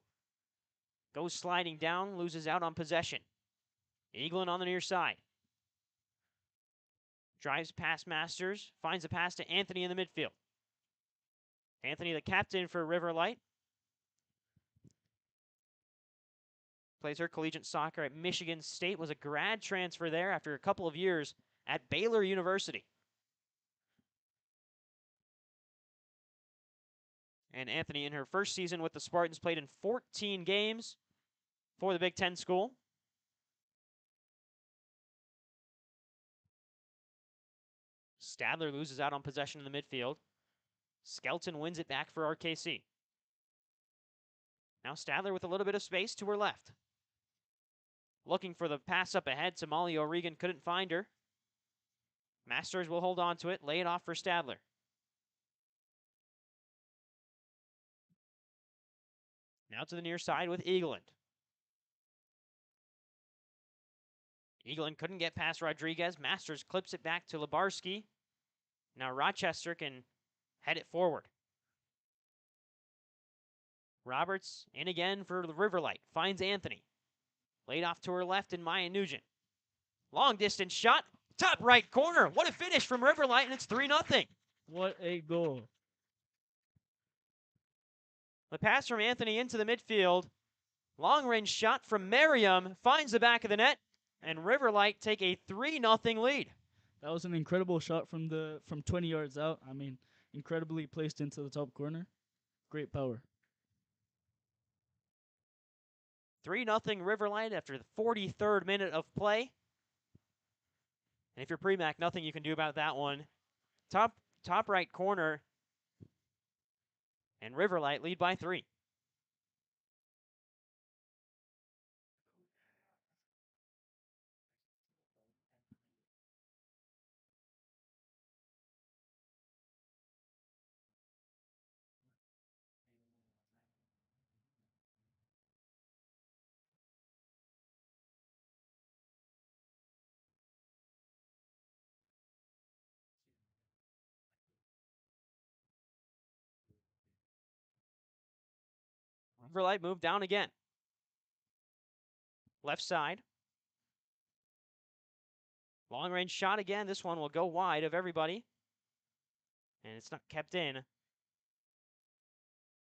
Goes sliding down, loses out on possession. Eagland on the near side. Drives past Masters, finds a pass to Anthony in the midfield. Anthony, the captain for Riverlight. Plays her collegiate soccer at Michigan State, was a grad transfer there after a couple of years at Baylor University. And Anthony, in her first season with the Spartans, played in 14 games for the Big Ten school. Stadler loses out on possession in the midfield. Skelton wins it back for RKC. Now Stadler with a little bit of space to her left. Looking for the pass up ahead to Molly O'Regan, couldn't find her. Masters will hold on to it, lay it off for Stadler. Now to the near side with Eagland. Eagland couldn't get past Rodriguez. Masters clips it back to Labarski. Now Rochester can head it forward. Roberts in again for the Riverlight. Finds Anthony. Laid off to her left in Maya Nugent. Long distance shot. Top right corner. What a finish from Riverlight, and it's 3-0. What a goal. The pass from Anthony into the midfield. Long range shot from Merriam. Finds the back of the net. And Riverlight take a 3-0 lead. That was an incredible shot from 20 yards out. I mean, incredibly placed into the top corner. Great power. 3-0 Riverlight after the 43rd minute of play. And if you're Premack, nothing you can do about that one. Top right corner. And Riverlight lead by 3. Riverlight moved down again. Left side. Long range shot again. This one will go wide of everybody. And it's not kept in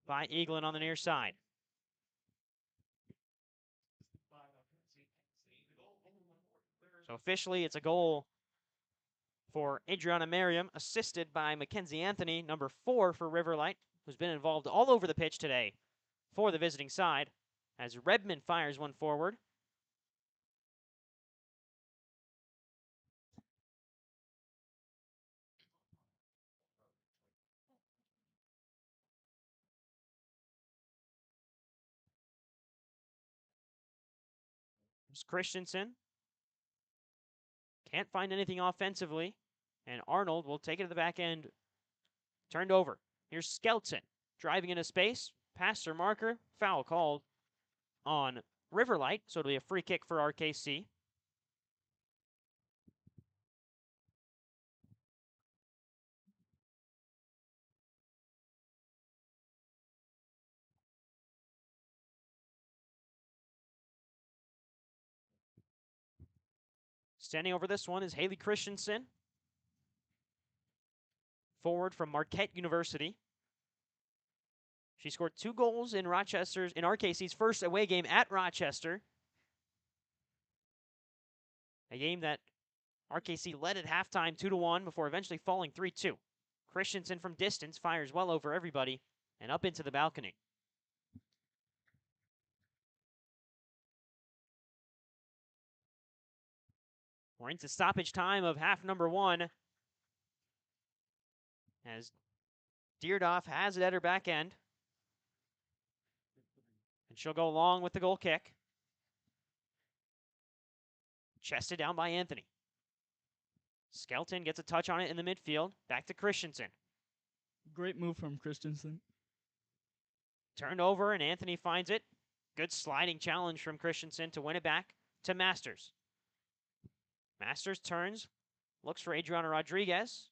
by Eagland on the near side. So officially it's a goal for Adriana Merriam, assisted by Mackenzie Anthony, number 4 for Riverlight, who's been involved all over the pitch today for the visiting side, as Redmond fires one forward. There's Christensen. Can't find anything offensively, and Arnold will take it to the back end. Turned over. Here's Skelton driving into space. Pass or marker. Foul called on Riverlight, so it'll be a free kick for RKC. Standing over this one is Haley Christensen, forward from Marquette University. She scored 2 goals in RKC's first away game at Rochester. A game that RKC led at halftime 2-1 before eventually falling 3-2. Christensen from distance fires well over everybody and up into the balcony. We're into stoppage time of half number 1, as Deerdoff has it at her back end. And she'll go long with the goal kick. Chested down by Anthony. Skelton gets a touch on it in the midfield. Back to Christensen. Great move from Christensen. Turned over, and Anthony finds it. Good sliding challenge from Christensen to win it back to Masters. Masters turns, looks for Adriana Rodriguez.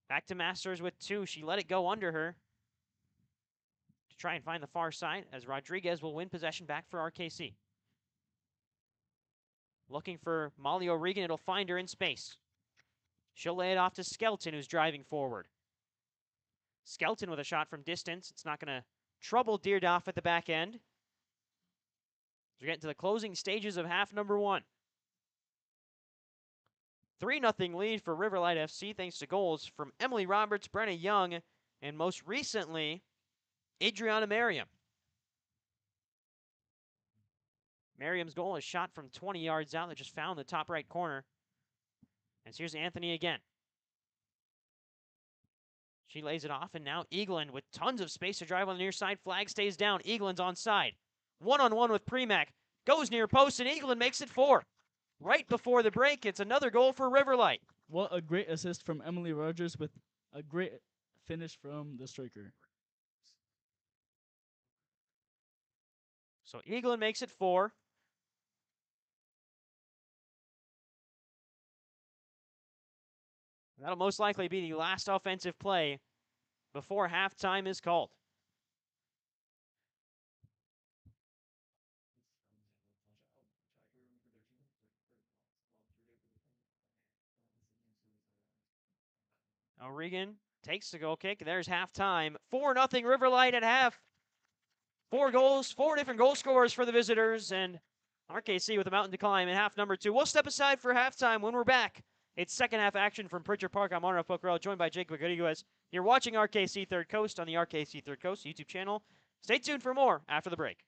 Back to Masters with 2. She let it go under her to try and find the far side, as Rodriguez will win possession back for RKC. Looking for Molly O'Regan. It'll find her in space. She'll lay it off to Skelton, who's driving forward. Skelton with a shot from distance. It's not going to trouble Deerdoff at the back end. We're getting to the closing stages of half number 1. 3-0 lead for Riverlight FC, thanks to goals from Emily Roberts, Brenna Young, and most recently, Adriana Merriam. Merriam's goal is shot from 20 yards out that just found the top right corner. And here's Anthony again. She lays it off, and now Eaglin with tons of space to drive on the near side. Flag stays down. Eaglin's onside. One-on-one with Premack. Goes near post, and Eaglin makes it 4. Right before the break, it's another goal for Riverlight. What a great assist from Emily Rogers with a great finish from the striker. So Eaglin makes it 4. That'll most likely be the last offensive play before halftime is called. O'Regan takes the goal kick. There's halftime. 4-0 Riverlight at half. 4 goals, 4 different goal scorers for the visitors, and RKC with a mountain to climb in half number 2. We'll step aside for halftime. When we're back, it's second half action from Pritchard Park. I'm Arnav Pokhrel, joined by Jake Garrigues. You're watching RKC Third Coast on the RKC Third Coast YouTube channel. Stay tuned for more after the break.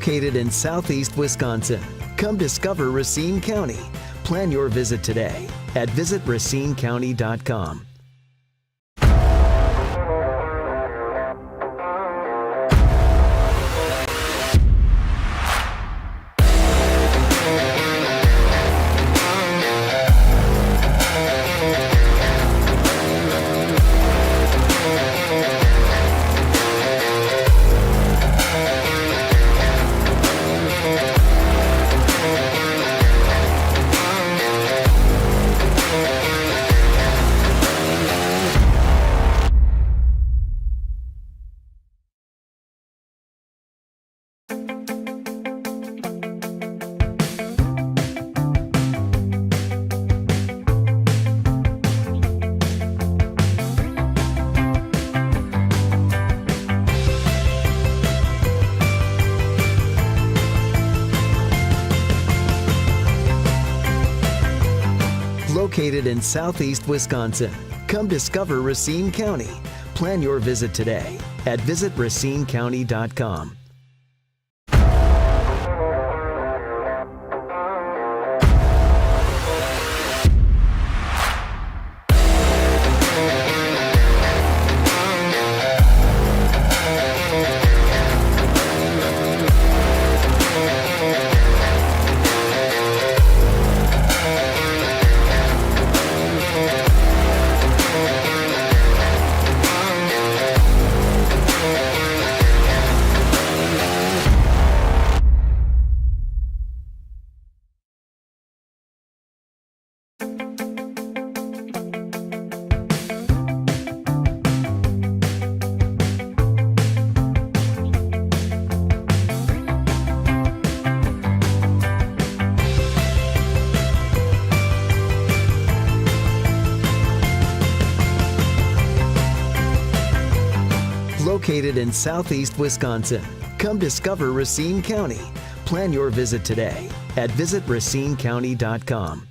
Located in southeast Wisconsin, come discover Racine County. Plan your visit today at visitracinecounty.com. Located in southeast Wisconsin, come discover Racine County. Plan your visit today at visitracinecounty.com. Located in southeast Wisconsin, come discover Racine County. Plan your visit today at visitracinecounty.com.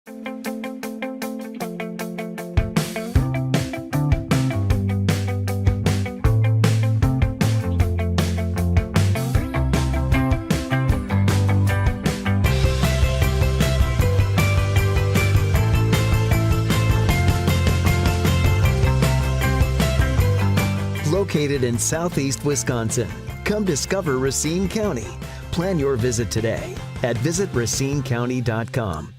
Located in southeast Wisconsin, come discover Racine County. Plan your visit today at visitracinecounty.com.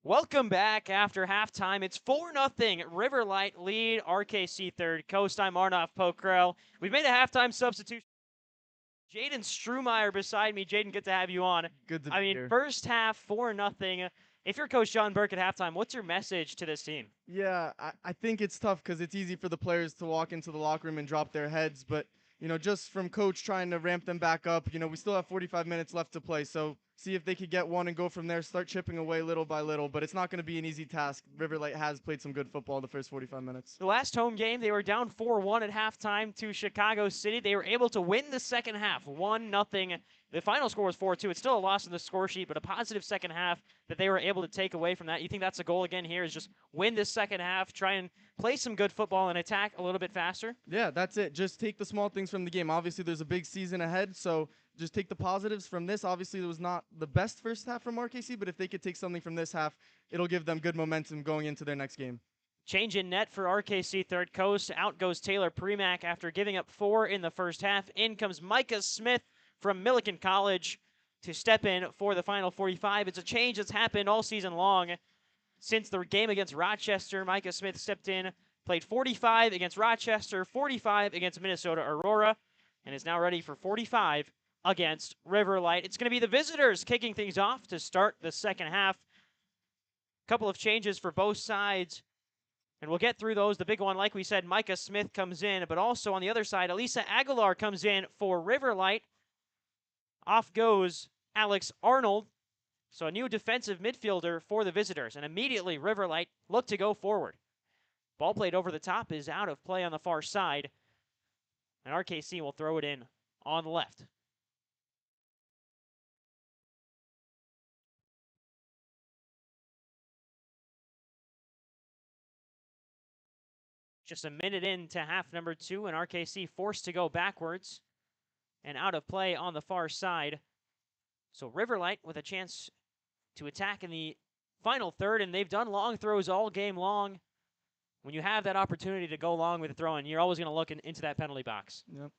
Welcome back after halftime. It's 4-0. Riverlight lead RKC Third Coast. I'm Arnav Pokhrel. We've made a halftime substitution. Jaden Strumeyer beside me. Jaden, good to have you on. Good to be here. First half, 4-0. If you're Coach John Burke at halftime, what's your message to this team? Yeah, I think it's tough because it's easy for the players to walk into the locker room and drop their heads. But, just from coach trying to ramp them back up, we still have 45 minutes left to play. So see if they could get one and go from there, start chipping away little by little. But it's not going to be an easy task. Riverlight has played some good football the first 45 minutes. The last home game, they were down 4-1 at halftime to Chicago City. They were able to win the second half, 1-0. The final score was 4-2. It's still a loss in the score sheet, but a positive second half that they were able to take away from that. You think that's a goal again here, is just win this second half, try and play some good football and attack a little bit faster? Yeah, that's it. Just take the small things from the game. Obviously, there's a big season ahead, so just take the positives from this. Obviously, it was not the best first half from RKC, but if they could take something from this half, it'll give them good momentum going into their next game. Change in net for RKC Third Coast. Out goes Taylor Premack after giving up 4 in the first half. In comes Micah Smith from Millikan College to step in for the final 45. It's a change that's happened all season long. Since the game against Rochester, Micah Smith stepped in, played 45 against Rochester, 45 against Minnesota Aurora, and is now ready for 45 against Riverlight. It's going to be the visitors kicking things off to start the second half. Couple of changes for both sides, and we'll get through those. The big one, like we said, Micah Smith comes in, but also on the other side, Elisa Aguilar comes in for Riverlight. Off goes Alex Arnold. So a new defensive midfielder for the visitors. And immediately Riverlight look to go forward. Ball played over the top is out of play on the far side. And RKC will throw it in on the left. Just a minute into half number 2, and RKC forced to go backwards and out of play on the far side. So Riverlight with a chance to attack in the final third, and they've done long throws all game long. When you have that opportunity to go long with a throw-in, you're always going to look into that penalty box. Yep.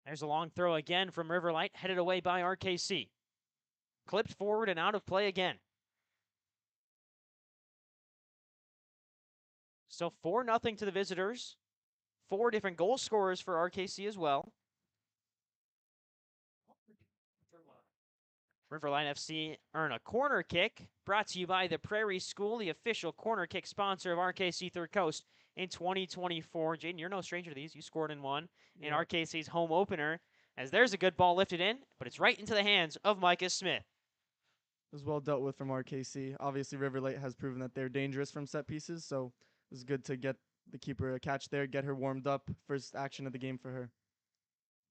There's a long throw again from Riverlight, headed away by RKC. Clipped forward and out of play again. So 4-0 to the visitors. 4 different goal scorers for RKC as well. Riverlight FC earn a corner kick, brought to you by the Prairie School, the official corner kick sponsor of RKC Third Coast in 2024. Jaden, you're no stranger to these. You scored in one in RKC's home opener, as there's a good ball lifted in, but it's right into the hands of Micah Smith. It was well dealt with from RKC. Obviously, Riverlight has proven that they're dangerous from set pieces, so it was good to get the keeper a catch there, get her warmed up. First action of the game for her.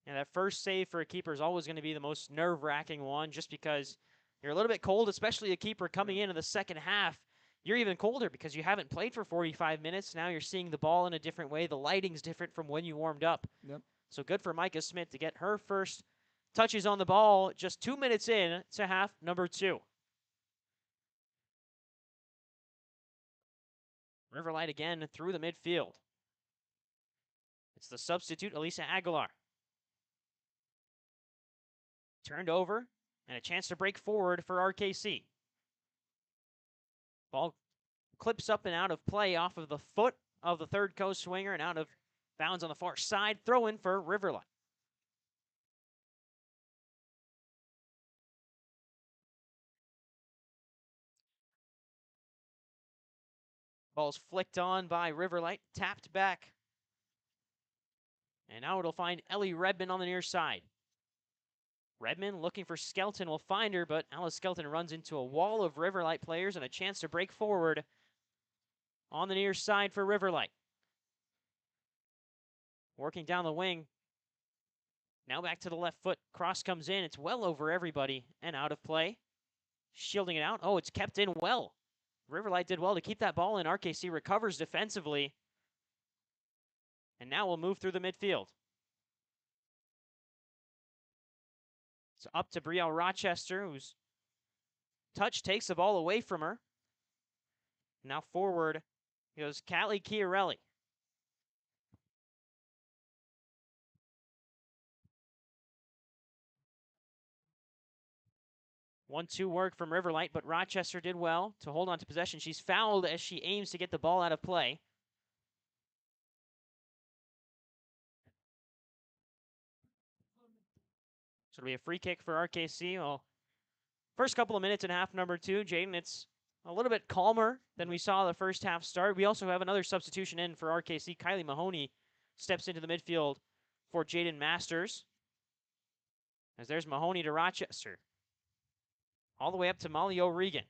And that first save for a keeper is always going to be the most nerve-wracking one, just because you're a little bit cold, especially a keeper coming into the second half. You're even colder because you haven't played for 45 minutes. Now you're seeing the ball in a different way. The lighting's different from when you warmed up. Yep. So good for Micah Smith to get her first touches on the ball just 2 minutes in to half number 2. Riverlight again through the midfield. It's the substitute, Elisa Aguilar. Turned over, and a chance to break forward for RKC. Ball clips up and out of play off of the foot of the third coast swinger and out of bounds on the far side. Throw in for Riverlight. Ball's flicked on by Riverlight, tapped back. And now it'll find Ellie Redmond on the near side. Redmond looking for Skelton, will find her, but Alice Skelton runs into a wall of Riverlight players and a chance to break forward on the near side for Riverlight. Working down the wing. Now back to the left foot. Cross comes in. It's well over everybody and out of play. Shielding it out. Oh, it's kept in well. Riverlight did well to keep that ball in. RKC recovers defensively. And now we'll move through the midfield. It's up to Brielle Rochester, whose touch takes the ball away from her. Now forward goes Callie Chiarelli. One-two work from Riverlight, but Rochester did well to hold on to possession. She's fouled as she aims to get the ball out of play. So it'll be a free kick for RKC. Well, first couple of minutes in half number 2, Jaden, it's a little bit calmer than we saw the first half start. We also have another substitution in for RKC. Kylie Mahoney steps into the midfield for Jaden Masters. As there's Mahoney to Rochester. All the way up to Molly O'Regan.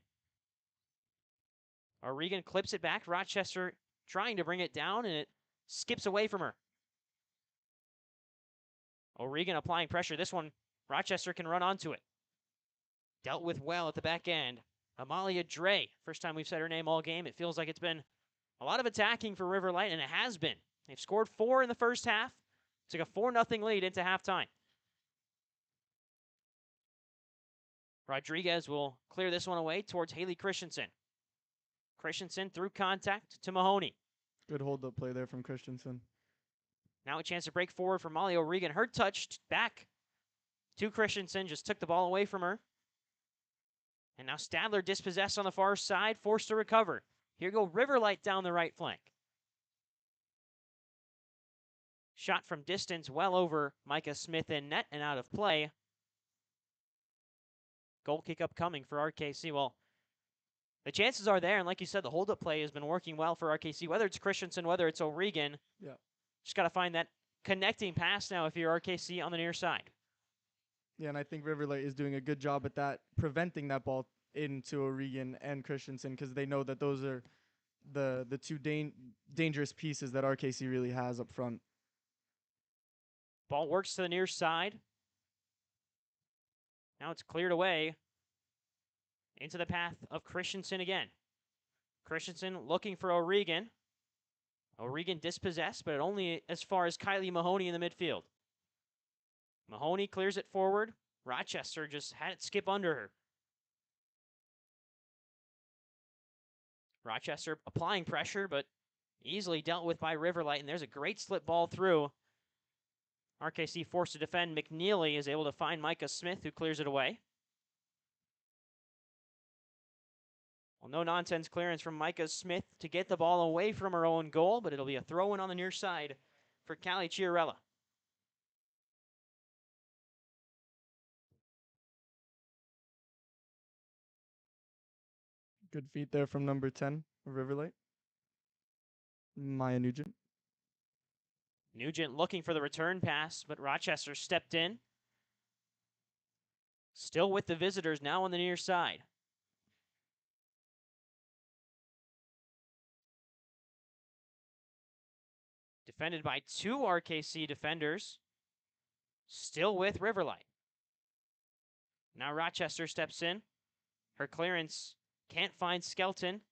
O'Regan clips it back. Rochester trying to bring it down, and it skips away from her. O'Regan applying pressure. This one, Rochester can run onto it. Dealt with well at the back end. Amalia Dre, first time we've said her name all game. It feels like it's been a lot of attacking for Riverlight, and it has been. They've scored 4 in the first half. Took a 4-0 lead into halftime. Rodriguez will clear this one away towards Haley Christensen. Christensen through contact to Mahoney. Good hold-up play there from Christensen. Now a chance to break forward for Molly O'Regan. Her touch back to Christensen, just took the ball away from her. And now Stadler dispossessed on the far side, forced to recover. Here go Riverlight down the right flank. Shot from distance well over Micah Smith in net and out of play. Goal kick upcoming for RKC. Well, the chances are there, and like you said, the hold-up play has been working well for RKC, whether it's Christensen, whether it's O'Regan. Yeah. Just got to find that connecting pass now if you're RKC on the near side. Yeah, and I think Riverlight is doing a good job at that, preventing that ball into O'Regan and Christensen, because they know that those are the two dangerous pieces that RKC really has up front. Ball works to the near side. Now it's cleared away into the path of Christensen again. Christensen looking for O'Regan. O'Regan dispossessed, but only as far as Kylie Mahoney in the midfield. Mahoney clears it forward. Rochester just had it skip under her. Rochester applying pressure, but easily dealt with by Riverlight, and there's a great slip ball through. RKC forced to defend. McNeely is able to find Micah Smith, who clears it away. Well, no nonsense clearance from Micah Smith to get the ball away from her own goal, but it'll be a throw-in on the near side for Callie Chiarella. Good feet there from number 10 of Riverlight. Maya Nugent. Nugent looking for the return pass, but Rochester stepped in. Still with the visitors, now on the near side. Defended by 2 RKC defenders. Still with Riverlight. Now Rochester steps in. Her clearance can't find Skelton.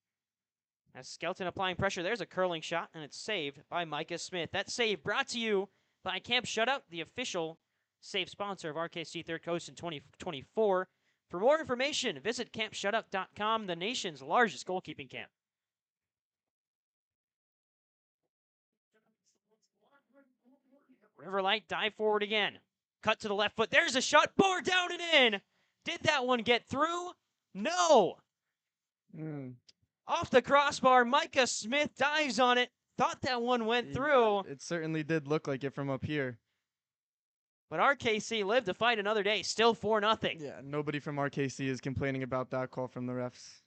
As Skelton applying pressure, there's a curling shot, and it's saved by Micah Smith. That save brought to you by Camp Shutout, the official safe sponsor of RKC Third Coast in 2024. For more information, visit campshutout.com, the nation's largest goalkeeping camp. Riverlight dive forward again. Cut to the left foot. There's a shot. Bore down and in. Did that one get through? No. Off the crossbar, Micah Smith dives on it. Thought that one went through. It certainly did look like it from up here. But RKC lived to fight another day. Still 4-0. Yeah, nobody from RKC is complaining about that call from the refs.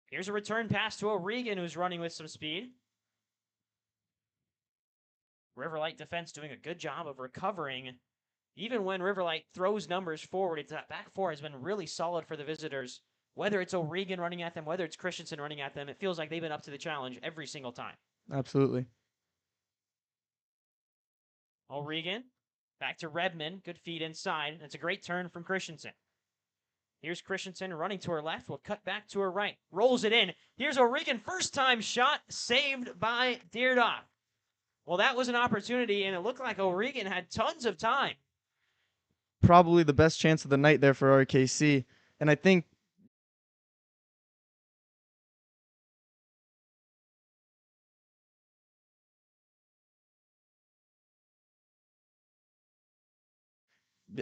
Here's a return pass to O'Regan, who's running with some speed. Riverlight defense doing a good job of recovering. Even when Riverlight throws numbers forward, its back four has been really solid for the visitors. Whether it's O'Regan running at them, whether it's Christensen running at them, it feels like they've been up to the challenge every single time. Absolutely. O'Regan, back to Redmond. Good feed inside. It's a great turn from Christensen. Here's Christensen running to her left. Will cut back to her right. Rolls it in. Here's O'Regan. First time shot saved by Deardoff. Well, that was an opportunity, and it looked like O'Regan had tons of time. Probably the best chance of the night there for RKC. And I think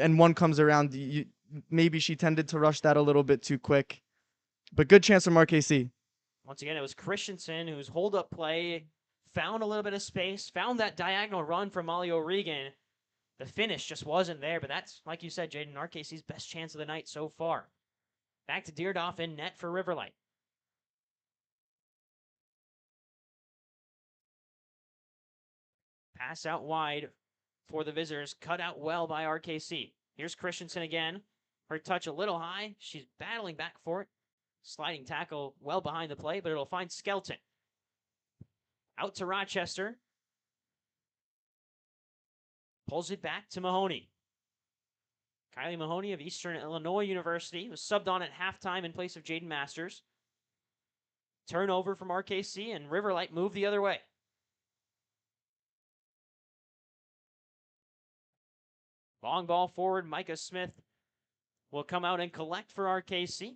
and one comes around, maybe she tended to rush that a little bit too quick. But good chance from RKC. Once again, it was Christensen whose hold-up play found a little bit of space, found that diagonal run from Molly O'Regan. The finish just wasn't there, but that's, like you said, Jaden, RKC's best chance of the night so far. Back to Deardoff in net for Riverlight. Pass out wide for the visitors. Cut out well by RKC. Here's Christensen again. Her touch a little high. She's battling back for it. Sliding tackle well behind the play, but it'll find Skelton. Out to Rochester. Pulls it back to Mahoney. Kylie Mahoney of Eastern Illinois University was subbed on at halftime in place of Jaden Masters. Turnover from RKC, and Riverlight moved the other way. Long ball forward. Micah Smith will come out and collect for RKC.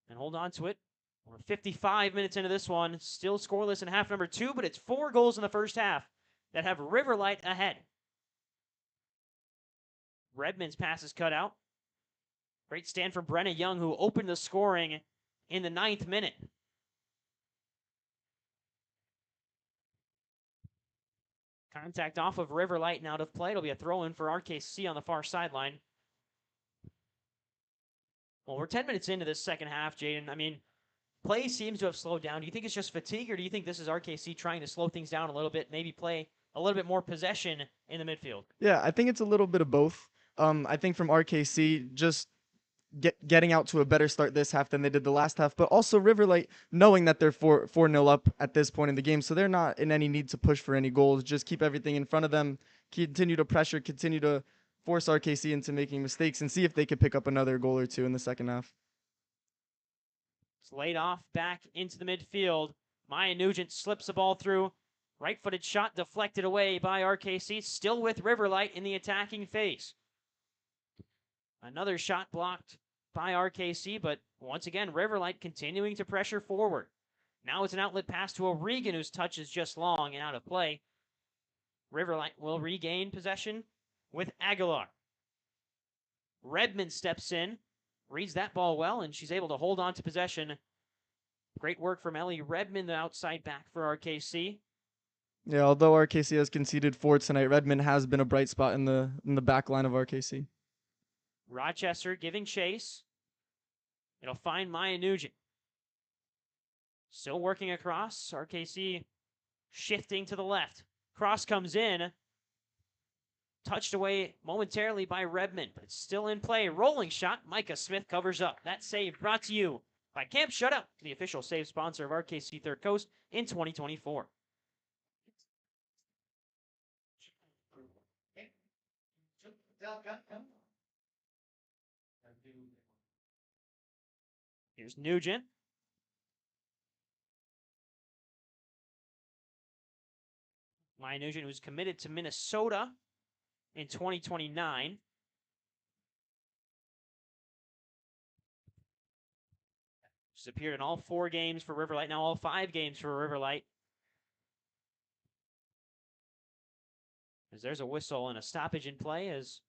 And hold on to it. We're 55 minutes into this one. Still scoreless in half number 2, but it's 4 goals in the first half that have Riverlight ahead. Redmond's pass is cut out. Great stand from Brenna Young, who opened the scoring in the 9th minute. Contact off of Riverlight and out of play. It'll be a throw-in for RKC on the far sideline. Well, we're 10 minutes into this second half, Jaden. I mean, play seems to have slowed down. Do you think it's just fatigue, or do you think this is RKC trying to slow things down a little bit, maybe play a little bit more possession in the midfield? Yeah, I think it's a little bit of both. I think from RKC, just getting out to a better start this half than they did the last half, but also Riverlight knowing that they're 4-0 up at this point in the game, so they're not in any need to push for any goals. Just keep everything in front of them, continue to pressure, continue to force RKC into making mistakes, and see if they could pick up another goal or two in the second half. It's laid off back into the midfield. Maya Nugent slips the ball through. Right-footed shot deflected away by RKC, still with Riverlight in the attacking phase. Another shot blocked by RKC, but once again, Riverlight continuing to pressure forward. Now it's an outlet pass to O'Regan, whose touch is just long and out of play. Riverlight will regain possession with Aguilar. Redmond steps in, reads that ball well, and she's able to hold on to possession. Great work from Ellie Redmond, the outside back for RKC. Yeah, although RKC has conceded 4 tonight, Redmond has been a bright spot in the back line of RKC. Rochester giving chase. It'll find Maya Nugent. Still working across. RKC shifting to the left. Cross comes in. Touched away momentarily by Redmond, but it's still in play. Rolling shot. Micah Smith covers up. That save brought to you by Camp Shutout, the official save sponsor of RKC Third Coast in 2024. Here's Nugent. Maya Nugent, who's committed to Minnesota in 2029. She's appeared in all 4 games for Riverlight, now all 5 games for Riverlight. As there's a whistle and a stoppage in play, as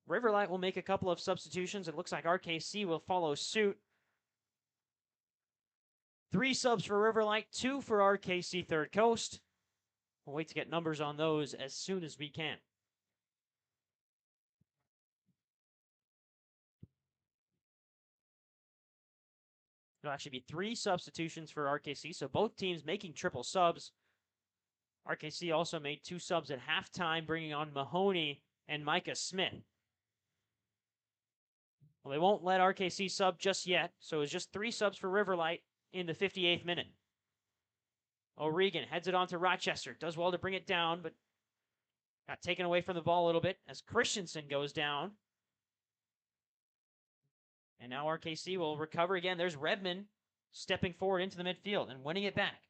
Riverlight will make a couple of substitutions. It looks like RKC will follow suit. 3 subs for Riverlight, 2 for RKC Third Coast. We'll wait to get numbers on those as soon as we can. It'll actually be 3 substitutions for RKC, so both teams making triple subs. RKC also made 2 subs at halftime, bringing on Mahoney and Micah Smith. Well, they won't let RKC sub just yet, so it's just 3 subs for Riverlight in the 58th minute. O'Regan heads it on to Rochester. Does well to bring it down, but got taken away from the ball a little bit as Christensen goes down. And now RKC will recover again. There's Redmond stepping forward into the midfield and winning it back.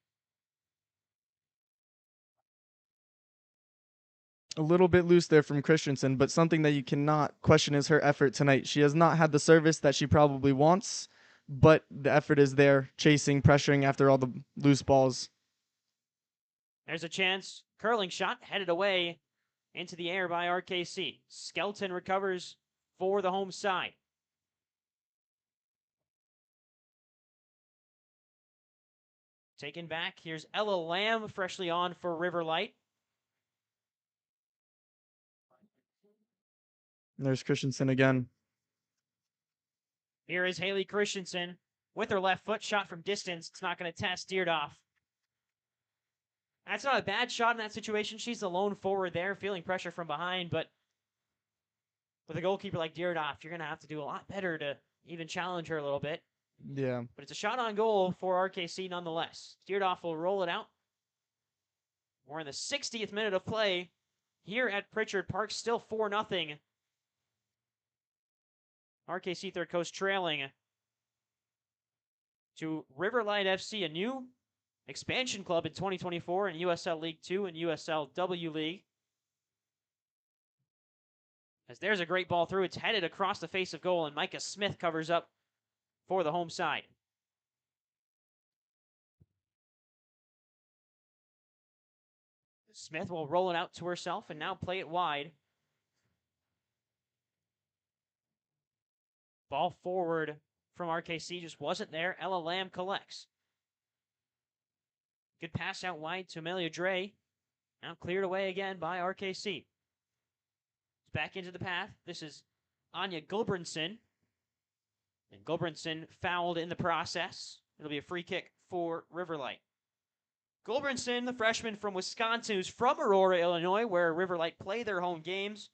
A little bit loose there from Christensen, but something that you cannot question is her effort tonight. She has not had the service that she probably wants, but the effort is there, chasing, pressuring after all the loose balls. There's a chance. Curling shot headed away into the air by RKC. Skelton recovers for the home side. Taken back. Here's Ella Lamb freshly on for Riverlight. There's Christensen again. Here is Haley Christensen with her left foot, shot from distance. It's not going to test, steered off. That's not a bad shot in that situation. She's the lone forward there, feeling pressure from behind, but with a goalkeeper like Deerdoff, you're going to have to do a lot better to even challenge her a little bit. Yeah. But it's a shot on goal for RKC nonetheless. Deerdoff will roll it out. We're in the 60th minute of play here at Pritchard Park, still 4-0. RKC Third Coast trailing to Riverlight FC, a new expansion club in 2024 in USL League 2 and USL W League. As there's a great ball through, it's headed across the face of goal, and Micah Smith covers up for the home side. Smith will roll it out to herself and now play it wide. Ball forward from RKC just wasn't there. Ella Lamb collects. Good pass out wide to Amelia Dre. Now cleared away again by RKC. It's back into the path. This is Anya Gulbranson. And Gulbranson fouled in the process. It'll be a free kick for Riverlight. Gulbranson, the freshman from Wisconsin, who's from Aurora, Illinois, where Riverlight play their home games.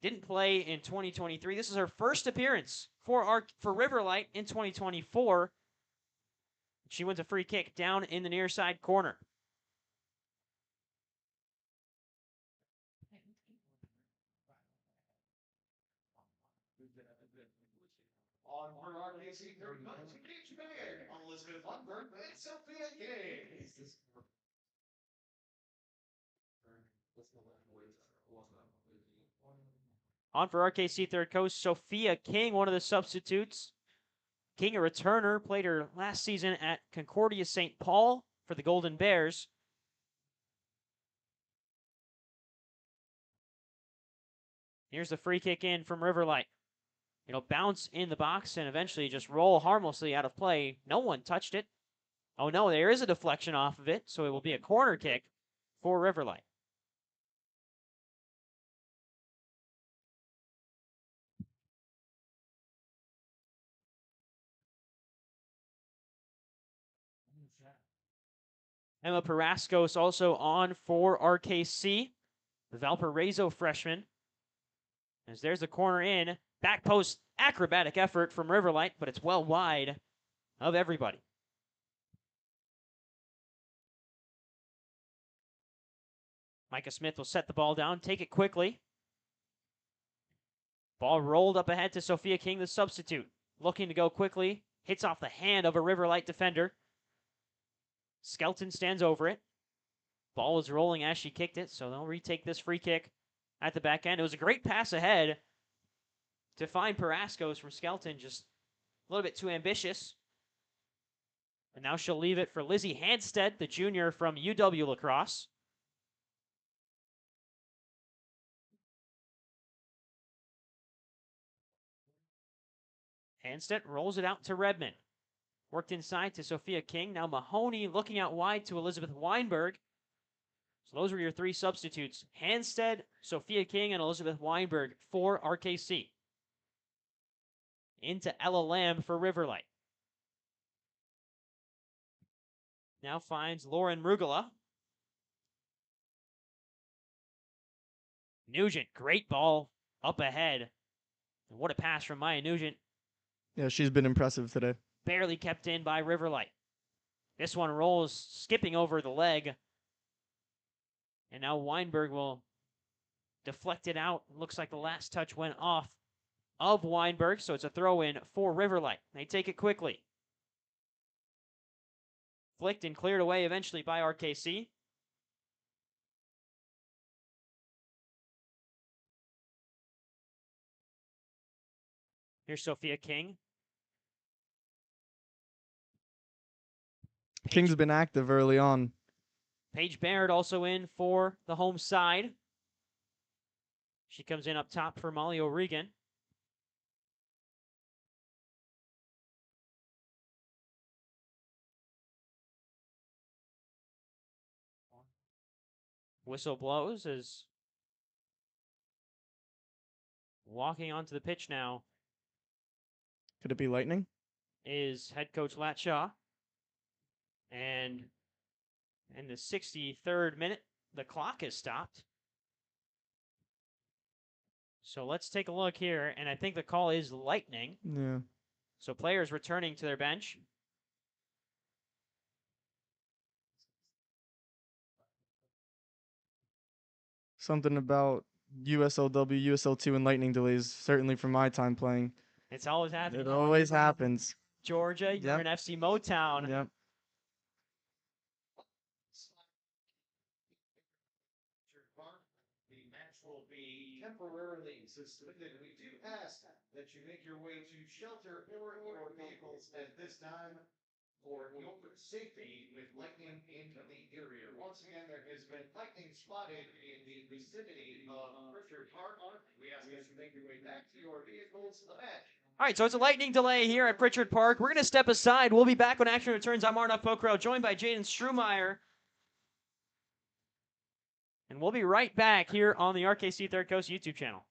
Didn't play in 2023. This is her first appearance for Riverlight in 2024. She wins a free kick down in the near side corner. On for RKC, third coast, Elizabeth Lundberg and Sophia King. On for RKC Third Coast, Sophia King, one of the substitutes. King, a returner, played her last season at Concordia St. Paul for the Golden Bears. Here's the free kick in from Riverlight. It'll bounce in the box and eventually just roll harmlessly out of play. No one touched it. Oh no, there is a deflection off of it, so it will be a corner kick for Riverlight. Emma Parascos also on for RKC, the Valparaiso freshman. As there's the corner in, back post, acrobatic effort from Riverlight, but it's well wide of everybody. Micah Smith will set the ball down, take it quickly. Ball rolled up ahead to Sophia King, the substitute. Looking to go quickly, hits off the hand of a Riverlight defender. Skelton stands over it. Ball was rolling as she kicked it, so they'll retake this free kick at the back end. It was a great pass ahead to find Parascos from Skelton, just a little bit too ambitious. And now she'll leave it for Lizzie Hanstead, the junior from UW Lacrosse. Hanstead rolls it out to Redmond. Worked inside to Sophia King. Now Mahoney looking out wide to Elizabeth Weinberg. So those were your three substitutes. Hanstead, Sophia King, and Elizabeth Weinberg for RKC. Into Ella Lamb for Riverlight. Now finds Lauren Rugula. Nugent, great ball up ahead. And what a pass from Maya Nugent. Yeah, she's been impressive today. Barely kept in by Riverlight. This one rolls, skipping over the leg. And now Weinberg will deflect it out. Looks like the last touch went off of Weinberg, so it's a throw-in for Riverlight. They take it quickly. Flicked and cleared away eventually by RKC. Here's Sophia King. King's been active early on. Paige Barrett also in for the home side. She comes in up top for Molly O'Regan. Whistle blows as walking onto the pitch now Could it be Lightning? is head coach Latshaw. And in the 63rd minute, the clock is stopped. So let's take a look here, and I think the call is Lightning. Yeah. So players returning to their bench. Something about USLW, USL2, and Lightning delays, certainly from my time playing. It's always happening. It always happens. Georgia, you're in FC Motown. Yep. The match will be temporarily suspended. We do ask that you make your way to shelter or your vehicles at this time for your safety with lightning in the area. Once again, there has been lightning spotted in the vicinity of Pritchard Park. We ask that you make your way back to your vehicles. The match. All right, so it's a lightning delay here at Pritchard Park. We're going to step aside. We'll be back when action returns. I'm Arnav Pokhrel, joined by Jaden Strumeyer. And we'll be right back here on the RKC Third Coast YouTube channel.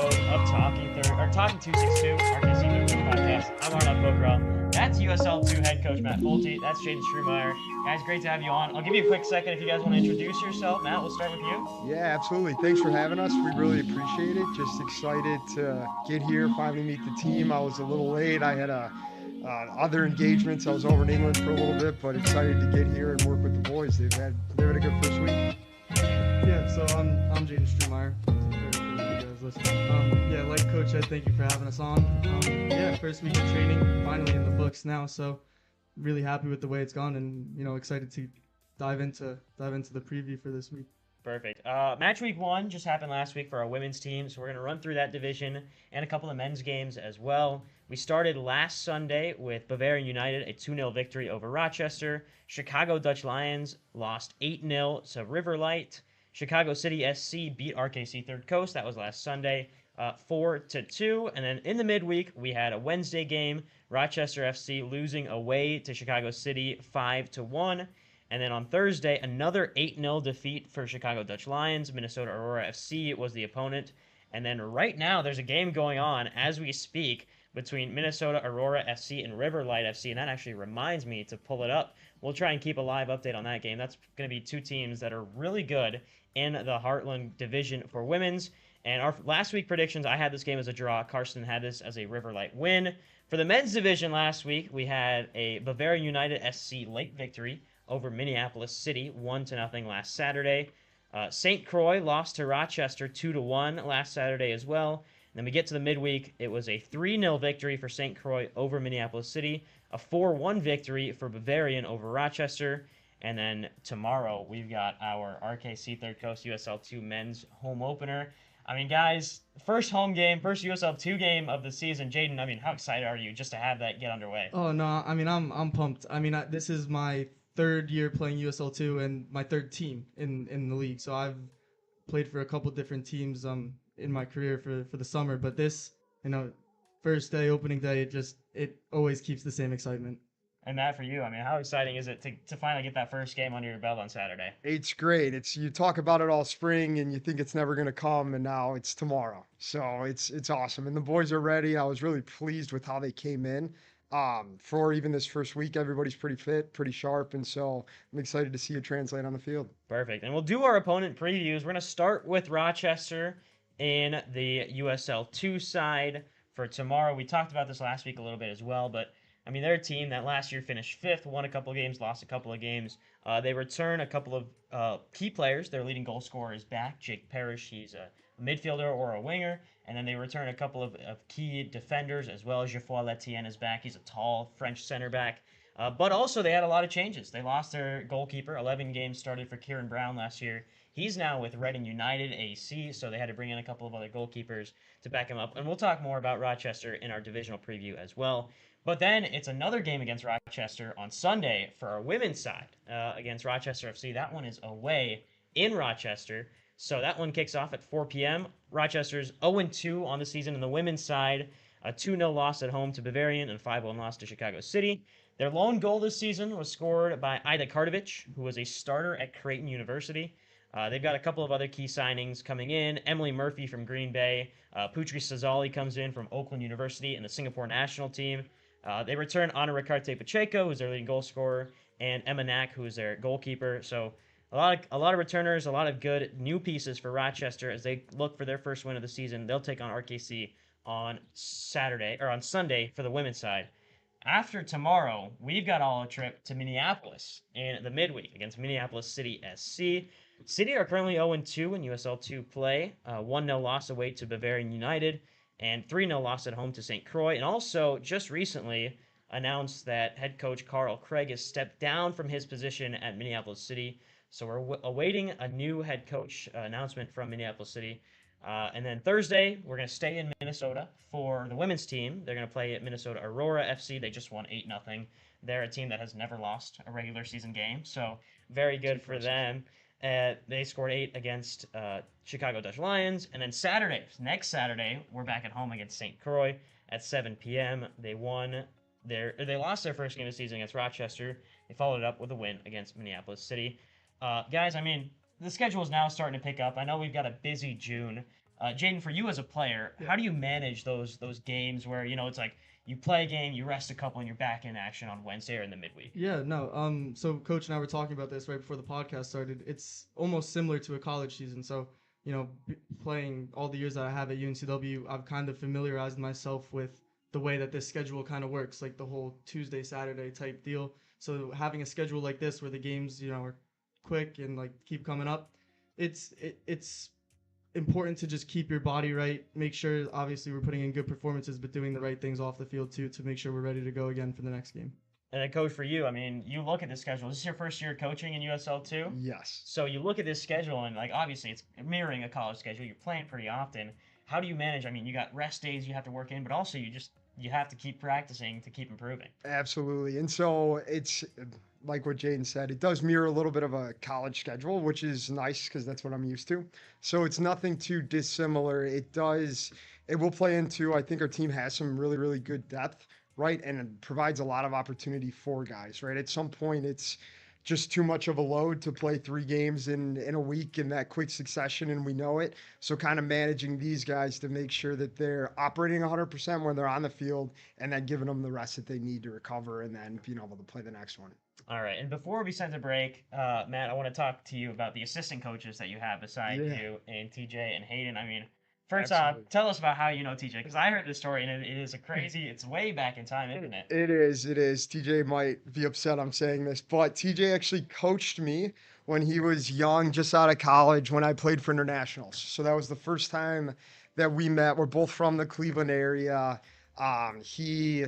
episode of Talking 262, RKC Third Coast Podcast. I'm Arnav Pokhrel. That's USL 2 head coach Matt Pulte. That's Jaden Strumeyer. Guys, great to have you on. I'll give you a quick second if you guys want to introduce yourself. Matt, we'll start with you. Yeah, absolutely. Thanks for having us. We really appreciate it. Just excited to get here, finally meet the team. I was a little late. I had other engagements. I was over in England for a little bit, but excited to get here and work with the boys. They've had a good first week. Yeah, so I'm Jaden Strumeyer. Yeah, like Coach said, thank you for having us on. Yeah, first week of training, finally in the books now, so really happy with the way it's gone, and excited to dive into the preview for this week. Perfect. Match week 1 just happened last week for our women's team, so we're going to run through that division and a couple of men's games as well. We started last Sunday with Bavarian United, a 2-0 victory over Rochester. Chicago Dutch Lions lost 8-0 to River Light. Chicago City SC beat RKC Third Coast. That was last Sunday, 4-2. And then in the midweek, we had a Wednesday game. Rochester FC losing away to Chicago City 5-1. And then on Thursday, another 8-0 defeat for Chicago Dutch Lions. Minnesota Aurora FC was the opponent. And then right now, there's a game going on as we speak between Minnesota Aurora FC and River Light FC. And that actually reminds me to pull it up. We'll try and keep a live update on that game. That's going to be two teams that are really good in the Heartland division for women's. And our last week predictions, I had this game as a draw. Carson had this as a River Light win. For the men's division last week, we had a Bavarian United SC late victory over Minneapolis City, 1-0 last Saturday. St. Croix lost to Rochester 2-1 last Saturday as well. And then we get to the midweek, it was a 3-0 victory for St. Croix over Minneapolis City, a 4-1 victory for Bavarian over Rochester. And then tomorrow, we've got our RKC Third Coast USL 2 men's home opener. I mean, guys, first home game, first USL 2 game of the season. Jaden, I mean, how excited are you just to have that get underway? Oh, no, I mean, I'm pumped. I mean, this is my third year playing USL 2 and my third team in the league. So I've played for a couple different teams in my career for the summer. But this, first day, opening day, it always keeps the same excitement. And Matt, for you, I mean, how exciting is it to finally get that first game under your belt on Saturday? It's great. You talk about it all spring and you think it's never going to come, and now it's tomorrow. So it's awesome. And the boys are ready. I was really pleased with how they came in. For even this first week, everybody's pretty fit, pretty sharp, and so I'm excited to see it translate on the field. Perfect. And we'll do our opponent previews. We're going to start with Rochester in the USL 2 side for tomorrow. We talked about this last week a little bit as well, but I mean, they're a team that last year finished 5th, won a couple of games, lost a couple of games. They return a couple of key players. Their leading goal scorer is back, Jake Parrish. He's a midfielder or a winger. And then they return a couple of key defenders as well. Geoffroy Letienne is back. He's a tall French center back. But also they had a lot of changes. They lost their goalkeeper. 11 games started for Kieran Brown last year. He's now with Reading United AC, so they had to bring in a couple of other goalkeepers to back him up. And we'll talk more about Rochester in our divisional preview as well. But then it's another game against Rochester on Sunday for our women's side against Rochester FC. That one is away in Rochester. So that one kicks off at 4 p.m. Rochester's 0-2 on the season on the women's side. A 2-0 loss at home to Bavarian and a 5-1 loss to Chicago City. Their lone goal this season was scored by Ida Kardovic, who was a starter at Creighton University. They've got a couple of other key signings coming in. Emily Murphy from Green Bay. Putri Sazali comes in from Oakland University and the Singapore national team. They return Ana Ricarte Pacheco, who's their leading goal scorer, and Emma Knack, who is their goalkeeper. So a lot of returners, a lot of good new pieces for Rochester as they look for their first win of the season. They'll take on RKC on Sunday for the women's side. After tomorrow, we've got all a trip to Minneapolis in the midweek against Minneapolis City SC. City are currently 0-2 in USL 2 play. 1-0 loss away to Bavarian United and 3-0 loss at home to St. Croix. And also, just recently announced that head coach Carl Craig has stepped down from his position at Minneapolis City. So we're awaiting a new head coach announcement from Minneapolis City. And then Thursday, we're going to stay in Minnesota for the women's team. They're going to play at Minnesota Aurora FC. They just won 8-0. They're a team that has never lost a regular season game, so very good for them. They scored 8 against Chicago Dutch Lions. And then next Saturday, we're back at home against St. Croix at 7 p.m. They lost their first game of the season against Rochester. They followed it up with a win against Minneapolis City. Guys, I mean, the schedule is now starting to pick up. I know we've got a busy June, Jaden, for you as a player, how do you manage those games where, it's like you play a game, you rest a couple, and you're back in action on Wednesday or in the midweek? Yeah, no. So Coach and I were talking about this right before the podcast started. It's almost similar to a college season. So, playing all the years that I have at UNCW, I've kind of familiarized myself with the way that this schedule kind of works, like the whole Tuesday, Saturday type deal. So having a schedule like this where the games, are quick and like keep coming up, it's important to just keep your body right, make sure obviously we're putting in good performances, but doing the right things off the field too to make sure we're ready to go again for the next game. And then, Coach, for you, I mean, you look at the schedule. This is your first year coaching in USL too? Yes. So you look at this schedule, and, like, obviously it's mirroring a college schedule. You're playing pretty often. How do you manage? I mean, you got rest days you have to work in, but also you have to keep practicing to keep improving. Absolutely. And so it's like what Jaden said, it does mirror a little bit of a college schedule, which is nice because that's what I'm used to. So it's nothing too dissimilar. It will play into, I think our team has some really, really good depth, right? And it provides a lot of opportunity for guys, right? At some point, it's just too much of a load to play 3 games in a week in that quick succession, and we know it. So kind of managing these guys to make sure that they're operating 100% when they're on the field, and then giving them the rest that they need to recover, and then being able to play the next one. All right, and before we send a break, Matt, I want to talk to you about the assistant coaches that you have beside you and TJ and Hayden. I mean, first off, tell us about how you know TJ, because I heard this story, and it is it's way back in time, isn't it? It is. TJ might be upset I'm saying this, but TJ actually coached me when he was young, just out of college, when I played for internationals. So that was the first time that we met. We're both from the Cleveland area. He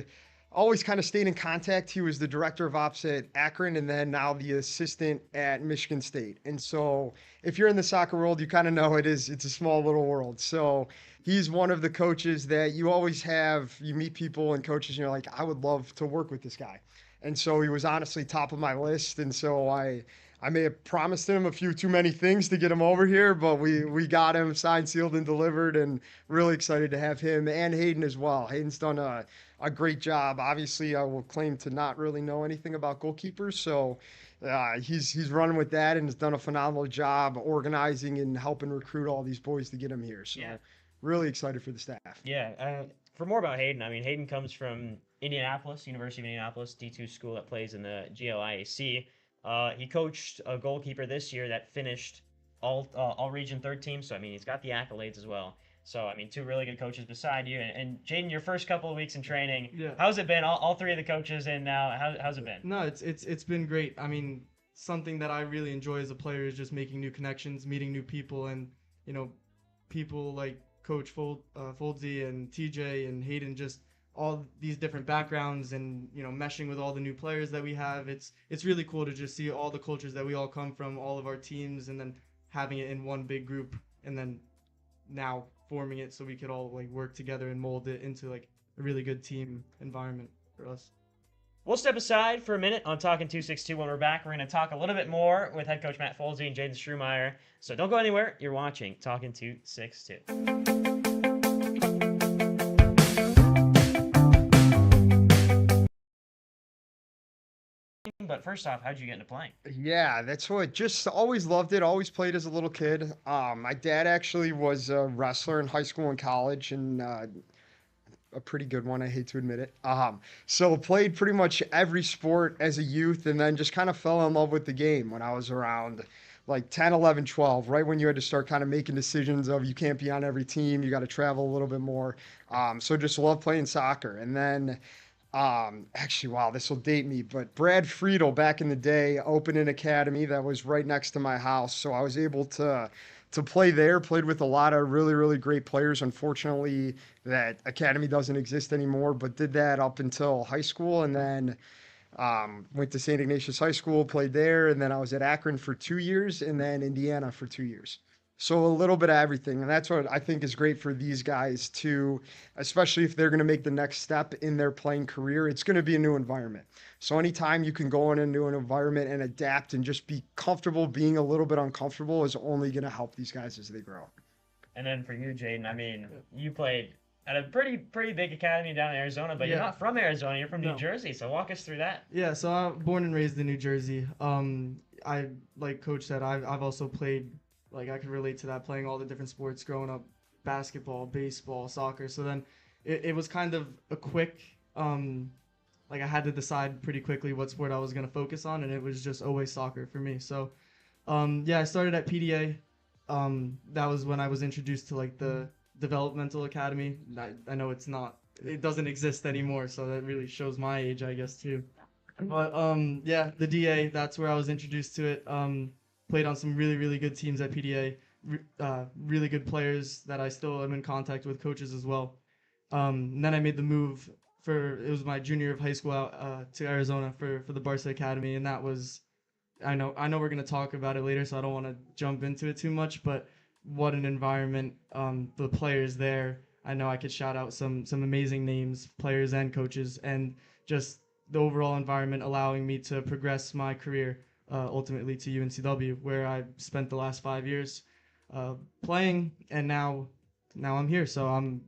always kind of stayed in contact. He was the director of ops at Akron, and then now the assistant at Michigan State. And so if you're in the soccer world, you kind of know it's a small little world. So he's one of the coaches that you always you meet people and coaches, and you're like, I would love to work with this guy. And so he was honestly top of my list. And so I may have promised him a few too many things to get him over here, but we got him signed, sealed, and delivered, and really excited to have him and Hayden as well. Hayden's done a great job. Obviously, I will claim to not really know anything about goalkeepers, so he's running with that and has done a phenomenal job organizing and helping recruit all these boys to get them here. So really excited for the staff. Yeah. For more about Hayden, I mean, Hayden comes from Indianapolis, University of Indianapolis, D2 school that plays in the GLIAC. He coached a goalkeeper this year that finished all region 3rd team. So, I mean, he's got the accolades as well. So, I mean, 2 really good coaches beside you. And Jaden, your first couple of weeks in training, how's it been? All 3 of the coaches in now, how's it been? No, it's been great. I mean, something that I really enjoy as a player is just making new connections, meeting new people, and, people like Coach Foldsey and TJ and Hayden, just all these different backgrounds and, meshing with all the new players that we have. It's really cool to just see all the cultures that we all come from, all of our teams, and then having it in one big group, and then now forming it so we could all work together and mold it into a really good team environment for us. We'll step aside for a minute on Talking 262. When we're back, we're going to talk a little bit more with head coach Matt Foldsey and Jaden Strumeyer. So don't go anywhere. You're watching Talking 262. But first off, how'd you get into playing? Yeah, that's what, just always loved it. Always played as a little kid. My dad actually was a wrestler in high school and college, and a pretty good one, I hate to admit it. So played pretty much every sport as a youth, and then just kind of fell in love with the game when I was around 10, 11, 12, right when you had to start kind of making decisions of you can't be on every team, you got to travel a little bit more. So just loved playing soccer. And then actually, wow, this will date me, but Brad Friedel back in the day opened an academy that was right next to my house. So I was able to play there, played with a lot of really, really great players. Unfortunately, that academy doesn't exist anymore, but did that up until high school, and then went to St. Ignatius High School, played there, and then I was at Akron for 2 years, and then Indiana for 2 years. So a little bit of everything, and that's what I think is great for these guys too, especially if they're going to make the next step in their playing career. It's going to be a new environment. So anytime you can go in into an environment and adapt and just be comfortable being a little bit uncomfortable is only going to help these guys as they grow. And then for you, Jaden, I mean, you played at a pretty big academy down in Arizona, but you're not from Arizona, you're from New Jersey. So walk us through that. Yeah, so I'm born and raised in New Jersey. Like Coach said, I've also played. I can relate to that, playing all the different sports growing up basketball, baseball, soccer. So then it was kind of a quick, like I had to decide pretty quickly what sport I was going to focus on, and it was just always soccer for me. So yeah, I started at PDA. That was when I was introduced to like the developmental academy. I know it doesn't exist anymore, so that really shows my age, I guess, too. But yeah, the DA, that's where I was introduced to it. Played on some really, really good teams at PDA. Really good players that I still am in contact with, coaches as well. And then I made the move it was my junior year of high school out to Arizona for the Barca Academy, and that was, I know we're gonna talk about it later, so I don't want to jump into it too much, but what an environment. The players there, I know I could shout out some amazing names, players and coaches, and just the overall environment allowing me to progress my career ultimately to UNCW, where I spent the last 5 years playing, and now I'm here. So I'm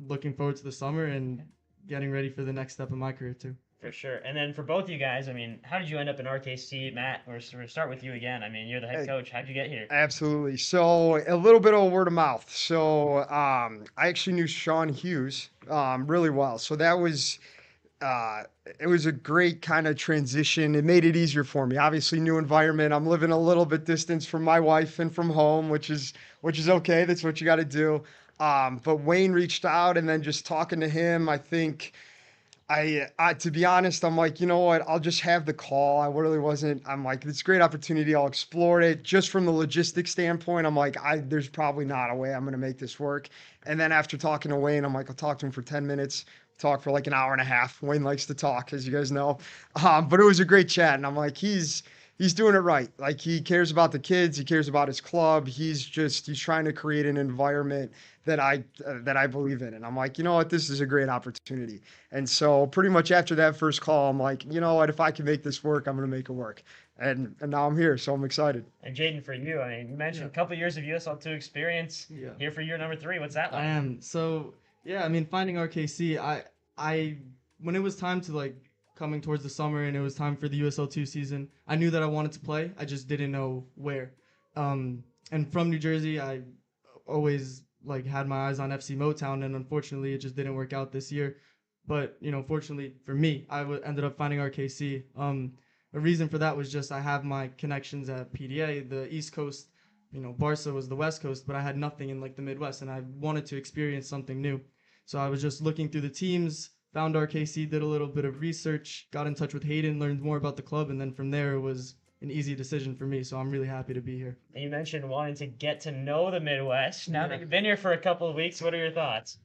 looking forward to the summer and getting ready for the next step in my career too. For sure. And then for both you guys, I mean, how did you end up in RKC? Matt, we're going to start with you again. I mean, you're the head coach. How'd you get here? Absolutely. So a little bit of word of mouth. So I actually knew Sean Hughes really well. So that was it was a great kind of transition. It made it easier for me. Obviously, new environment. I'm living a little bit distance from my wife and from home, which is okay. That's what you got to do. But Wayne reached out, and then just talking to him, I think. To be honest, I'm like, you know what? I'll just have the call. I really wasn't. I'm like, it's a great opportunity. I'll explore it. Just from the logistics standpoint, I'm like, there's probably not a way I'm going to make this work. And then after talking to Wayne, I'm like, I'll talk to him for 10 minutes, talk for like an hour and a half. Wayne likes to talk, as you guys know. But it was a great chat. And I'm like, he's doing it right. Like, he cares about the kids. He cares about his club. He's trying to create an environment that I believe in. And I'm like, you know what? This is a great opportunity. And so pretty much after that first call, I'm like, you know what? If I can make this work, I'm going to make it work. And now I'm here. So I'm excited. And Jaden, for you, I mean, you mentioned a couple years of USL 2 experience. Yeah. Here for year number 3. What's that like? I am. So yeah, I mean, finding RKC, I when it was time to like coming towards the summer and it was time for the USL 2 season, I knew that I wanted to play. I just didn't know where. And from New Jersey, I always like had my eyes on FC Motown, and unfortunately it just didn't work out this year. But fortunately for me, I ended up finding RKC. A reason for that was just I have my connections at PDA, the East Coast. Barca was the West Coast, but I had nothing in like the Midwest, and I wanted to experience something new. So I was just looking through the teams, found RKC, did a little bit of research, got in touch with Hayden, learned more about the club, and then from there it was an easy decision for me. So I'm really happy to be here. You mentioned wanting to get to know the Midwest. Now that you've been here for a couple of weeks, what are your thoughts?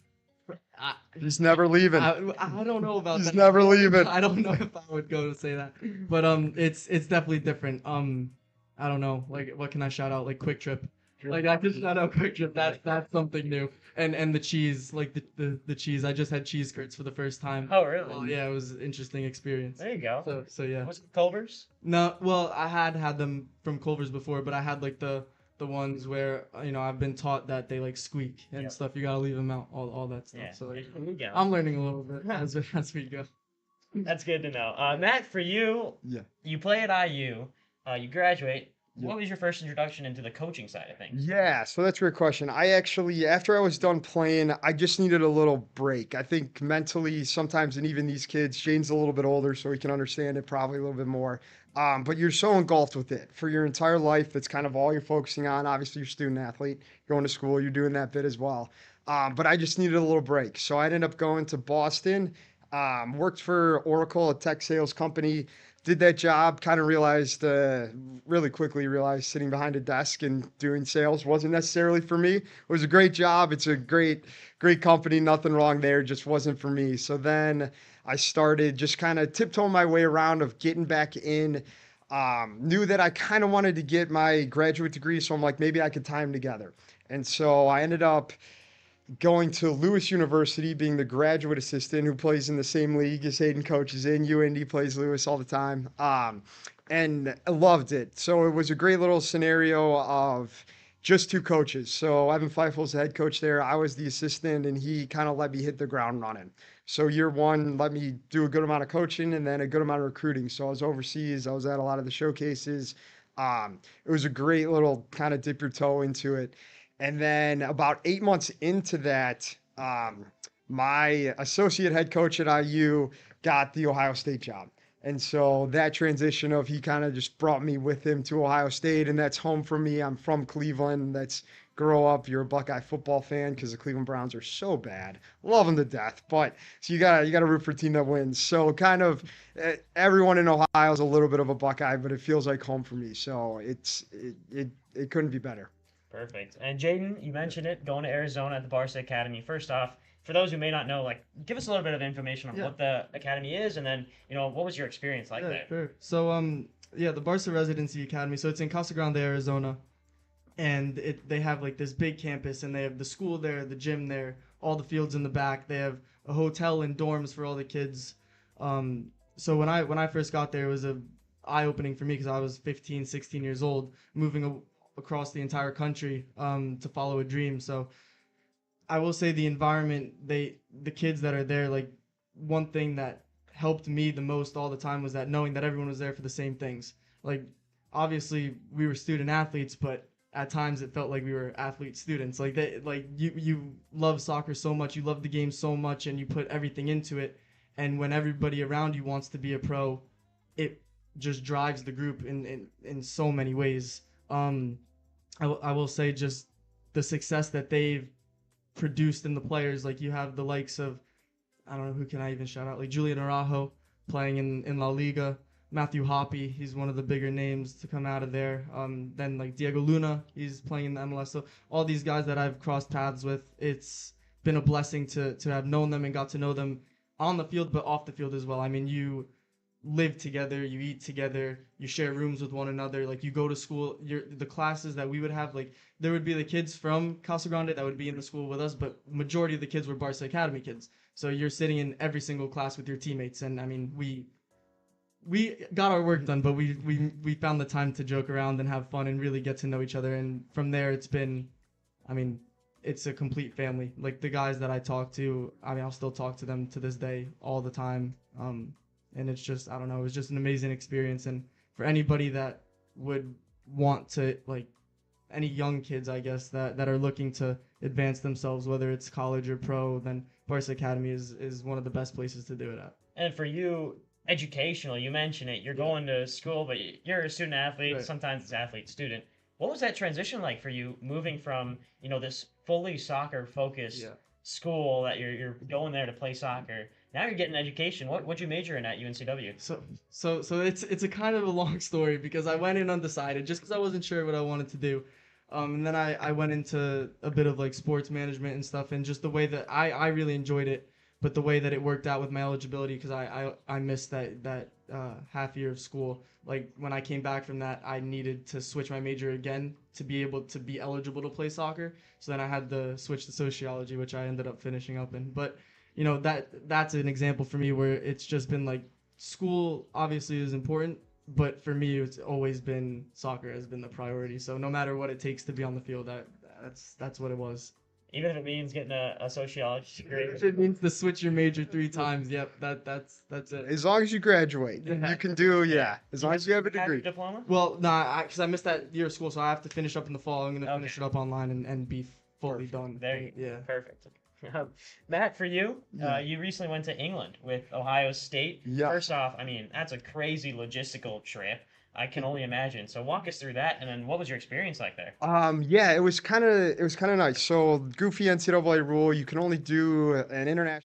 Just never leaving. I don't know about Just that. never leaving. I don't know if I would go to say that, but it's definitely different. I don't know. Like, what can I shout out? Like Quick Trip. Like, I just shout out Quick Trip. That's something new. And the cheese, like the cheese. I just had cheese curds for the first time. Oh, really? Well, yeah, it was an interesting experience. There you go. So yeah. Was it Culver's? No, well, I had them from Culver's before, but I had like the ones where I've been taught that they like squeak and stuff. You gotta leave them out, all that stuff. Yeah. So like, There you go. I'm learning a little bit as we go. That's good to know. Matt, for you, Yeah. you play at IU, you graduate. Yeah. What was your first introduction into the coaching side of things? Yeah, so that's a great question. I actually, after I was done playing, I just needed a little break. I think mentally, sometimes, and even these kids, Jane's a little bit older, so he can understand it probably a little bit more. But you're so engulfed with it for your entire life. That's kind of all you're focusing on. Obviously, you're a student athlete, going to school, you're doing that bit as well. But I just needed a little break. So I ended up going to Boston, worked for Oracle, a tech sales company. Did that job, kind of realized, really quickly realized sitting behind a desk and doing sales wasn't necessarily for me. It was a great job. It's a great company. Nothing wrong there. Just wasn't for me. So then I started just kind of tiptoeing my way around of getting back in. Knew that I kind of wanted to get my graduate degree. So I'm like, maybe I could tie them together. And so I ended up going to Lewis University, being the graduate assistant who plays in the same league as Hayden coaches in. UND plays Lewis all the time. And I loved it. So it was a great little scenario of just two coaches. So Evan Feifel's the head coach there. I was the assistant, and he kind of let me hit the ground running. So year one, let me do a good amount of coaching and then a good amount of recruiting. So I was overseas. I was at a lot of the showcases. It was a great little kind of dip your toe into it. And then And then about 8 months into that, my associate head coach at IU got the Ohio State job. And so that transition of he kind of just brought me with him to Ohio State, and that's home for me. I'm from Cleveland. That's grow up. You're a Buckeye football fan because the Cleveland Browns are so bad. Love them to death, but so you gotta root for a team that wins. So kind of everyone in Ohio is a little bit of a Buckeye, but it feels like home for me. So it couldn't be better. Perfect. And Jaden, you mentioned it, going to Arizona at the Barca Academy. First off, for those who may not know, like, give us a little bit of information on what the academy is, and then, what was your experience like there? Sure. So, the Barca Residency Academy. So it's in Casa Grande, Arizona, and they have like this big campus, and they have the school there, the gym there, all the fields in the back. They have a hotel and dorms for all the kids. So when I first got there, it was a eye-opening for me because I was 15, 16 years old, moving across the entire country to follow a dream. So I will say the environment, the kids that are there, like, one thing that helped me the most all the time was that knowing that everyone was there for the same things. Like, obviously we were student athletes, but at times it felt like we were athlete students. Like, you love soccer so much, you love the game so much, and you put everything into it. And when everybody around you wants to be a pro, it just drives the group in so many ways. I will say just the success that they've produced in the players. Like, you have the likes of, I don't know, who can I even shout out, like Julian Araujo playing in La Liga, Matthew Hoppe, he's one of the bigger names to come out of there. Then like Diego Luna, he's playing in the MLS. So all these guys that I've crossed paths with, it's been a blessing to have known them and got to know them on the field, but off the field as well. I mean, you live together, you eat together, you share rooms with one another. Like, you go to school, the classes that we would have, like, there would be the kids from Casa Grande that would be in the school with us, but majority of the kids were Barca Academy kids. So you're sitting in every single class with your teammates. And I mean, we got our work done, but we found the time to joke around and have fun and really get to know each other. And from there, it's been, I mean, it's a complete family. Like, the guys that I talk to, I mean, I'll still talk to them to this day all the time. And it's just, I don't know, it was just an amazing experience. And for anybody that would want to, like, any young kids, I guess, that are looking to advance themselves, whether it's college or pro, then Barca Academy is one of the best places to do it at. And for you, educational, you mentioned it, you're going to school, but you're a student athlete, Right. sometimes it's athlete student. What was that transition like for you, moving from, this fully soccer focused school that you're going there to play soccer? Now you're getting education. What'd you major in at UNCW? So it's a kind of a long story because I went in undecided just because I wasn't sure what I wanted to do. And then I went into a bit of like sports management and stuff, and just the way that I really enjoyed it, but the way that it worked out with my eligibility, because I missed that half year of school. Like, when I came back from that, I needed to switch my major again to be able to be eligible to play soccer. So then I had to switch to sociology, which I ended up finishing up in. But that's an example for me where it's just been like, school obviously is important, but for me it's always been soccer has been the priority. So no matter what it takes to be on the field, that's what it was. Even if it means getting a sociology degree. If it means to switch your major 3 times, yep, that's it. As long as you graduate, you can do, as long as you have a Have your degree. diploma? Well, because I missed that year of school, so I have to finish up in the fall. I'm gonna finish it up online and be fully done. There you go. Yeah. Perfect. Matt, for you, you recently went to England with Ohio State. Yeah. First off, I mean, that's a crazy logistical trip. I can only imagine. So walk us through that, and then what was your experience like there? Yeah, it was kind of nice. So, goofy NCAA rule, you can only do an international.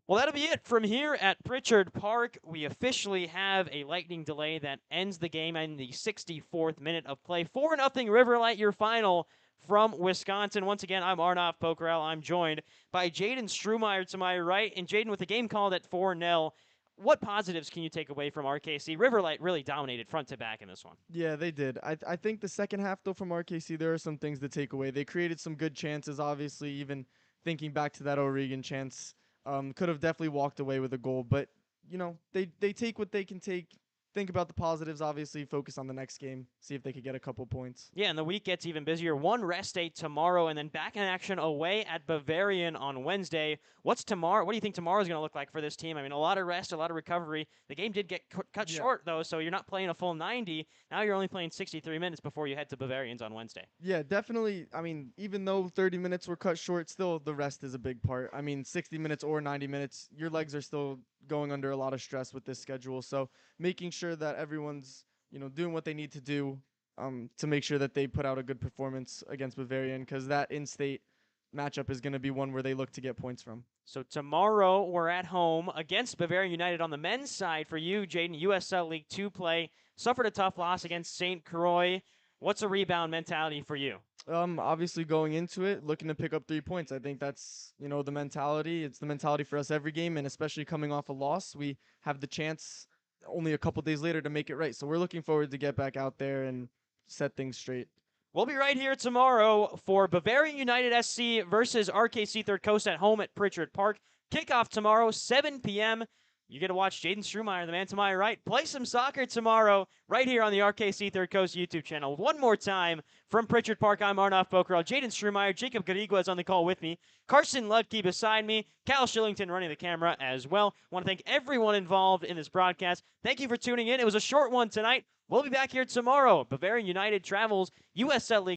Well, that'll be it from here at Pritchard Park. We officially have a lightning delay that ends the game in the 64th minute of play. 4-0 Riverlight, your final from Wisconsin. Once again, I'm Arnav Pokhrel. I'm joined by Jaden Strumeyer to my right. And Jaden, with the game called at 4-0, what positives can you take away from RKC? Riverlight really dominated front to back in this one. Yeah, they did. I think the second half, though, from RKC, there are some things to take away. They created some good chances, obviously, even thinking back to that O'Regan chance, could have definitely walked away with a goal. But, they take what they can take. Think about the positives, obviously, focus on the next game, see if they could get a couple points. Yeah, and the week gets even busier. One rest day tomorrow, and then back in action away at Bavarian on Wednesday. What's tomorrow? What do you think tomorrow's going to look like for this team? I mean, a lot of rest, a lot of recovery. The game did get cut short, though, so you're not playing a full 90. Now you're only playing 63 minutes before you head to Bavarians on Wednesday. Yeah, definitely. I mean, even though 30 minutes were cut short, still the rest is a big part. I mean, 60 minutes or 90 minutes, your legs are still going under a lot of stress with this schedule. So making sure that everyone's, doing what they need to do to make sure that they put out a good performance against Bavarian, because that in-state matchup is going to be one where they look to get points from. So tomorrow we're at home against Bavarian United. On the men's side for you, Jaden, USL League 2 play. Suffered a tough loss against St. Croix. What's a rebound mentality for you? Obviously going into it, looking to pick up 3 points. I think that's, the mentality. It's the mentality for us every game, and especially coming off a loss, we have the chance only a couple days later to make it right. So we're looking forward to get back out there and set things straight. We'll be right here tomorrow for Bavarian United SC versus RKC Third Coast at home at Pritchard Park. Kickoff tomorrow, 7 p.m. You get to watch Jaden Strumeyer, the man to my right, play some soccer tomorrow right here on the RKC Third Coast YouTube channel. One more time from Pritchard Park, I'm Arnav Pokhrel. Jaden Strumeyer, Jacob Garrigues on the call with me. Carson Ludke beside me. Cal Shillington running the camera as well. Want to thank everyone involved in this broadcast. Thank you for tuning in. It was a short one tonight. We'll be back here tomorrow. Bavarian United travels USL League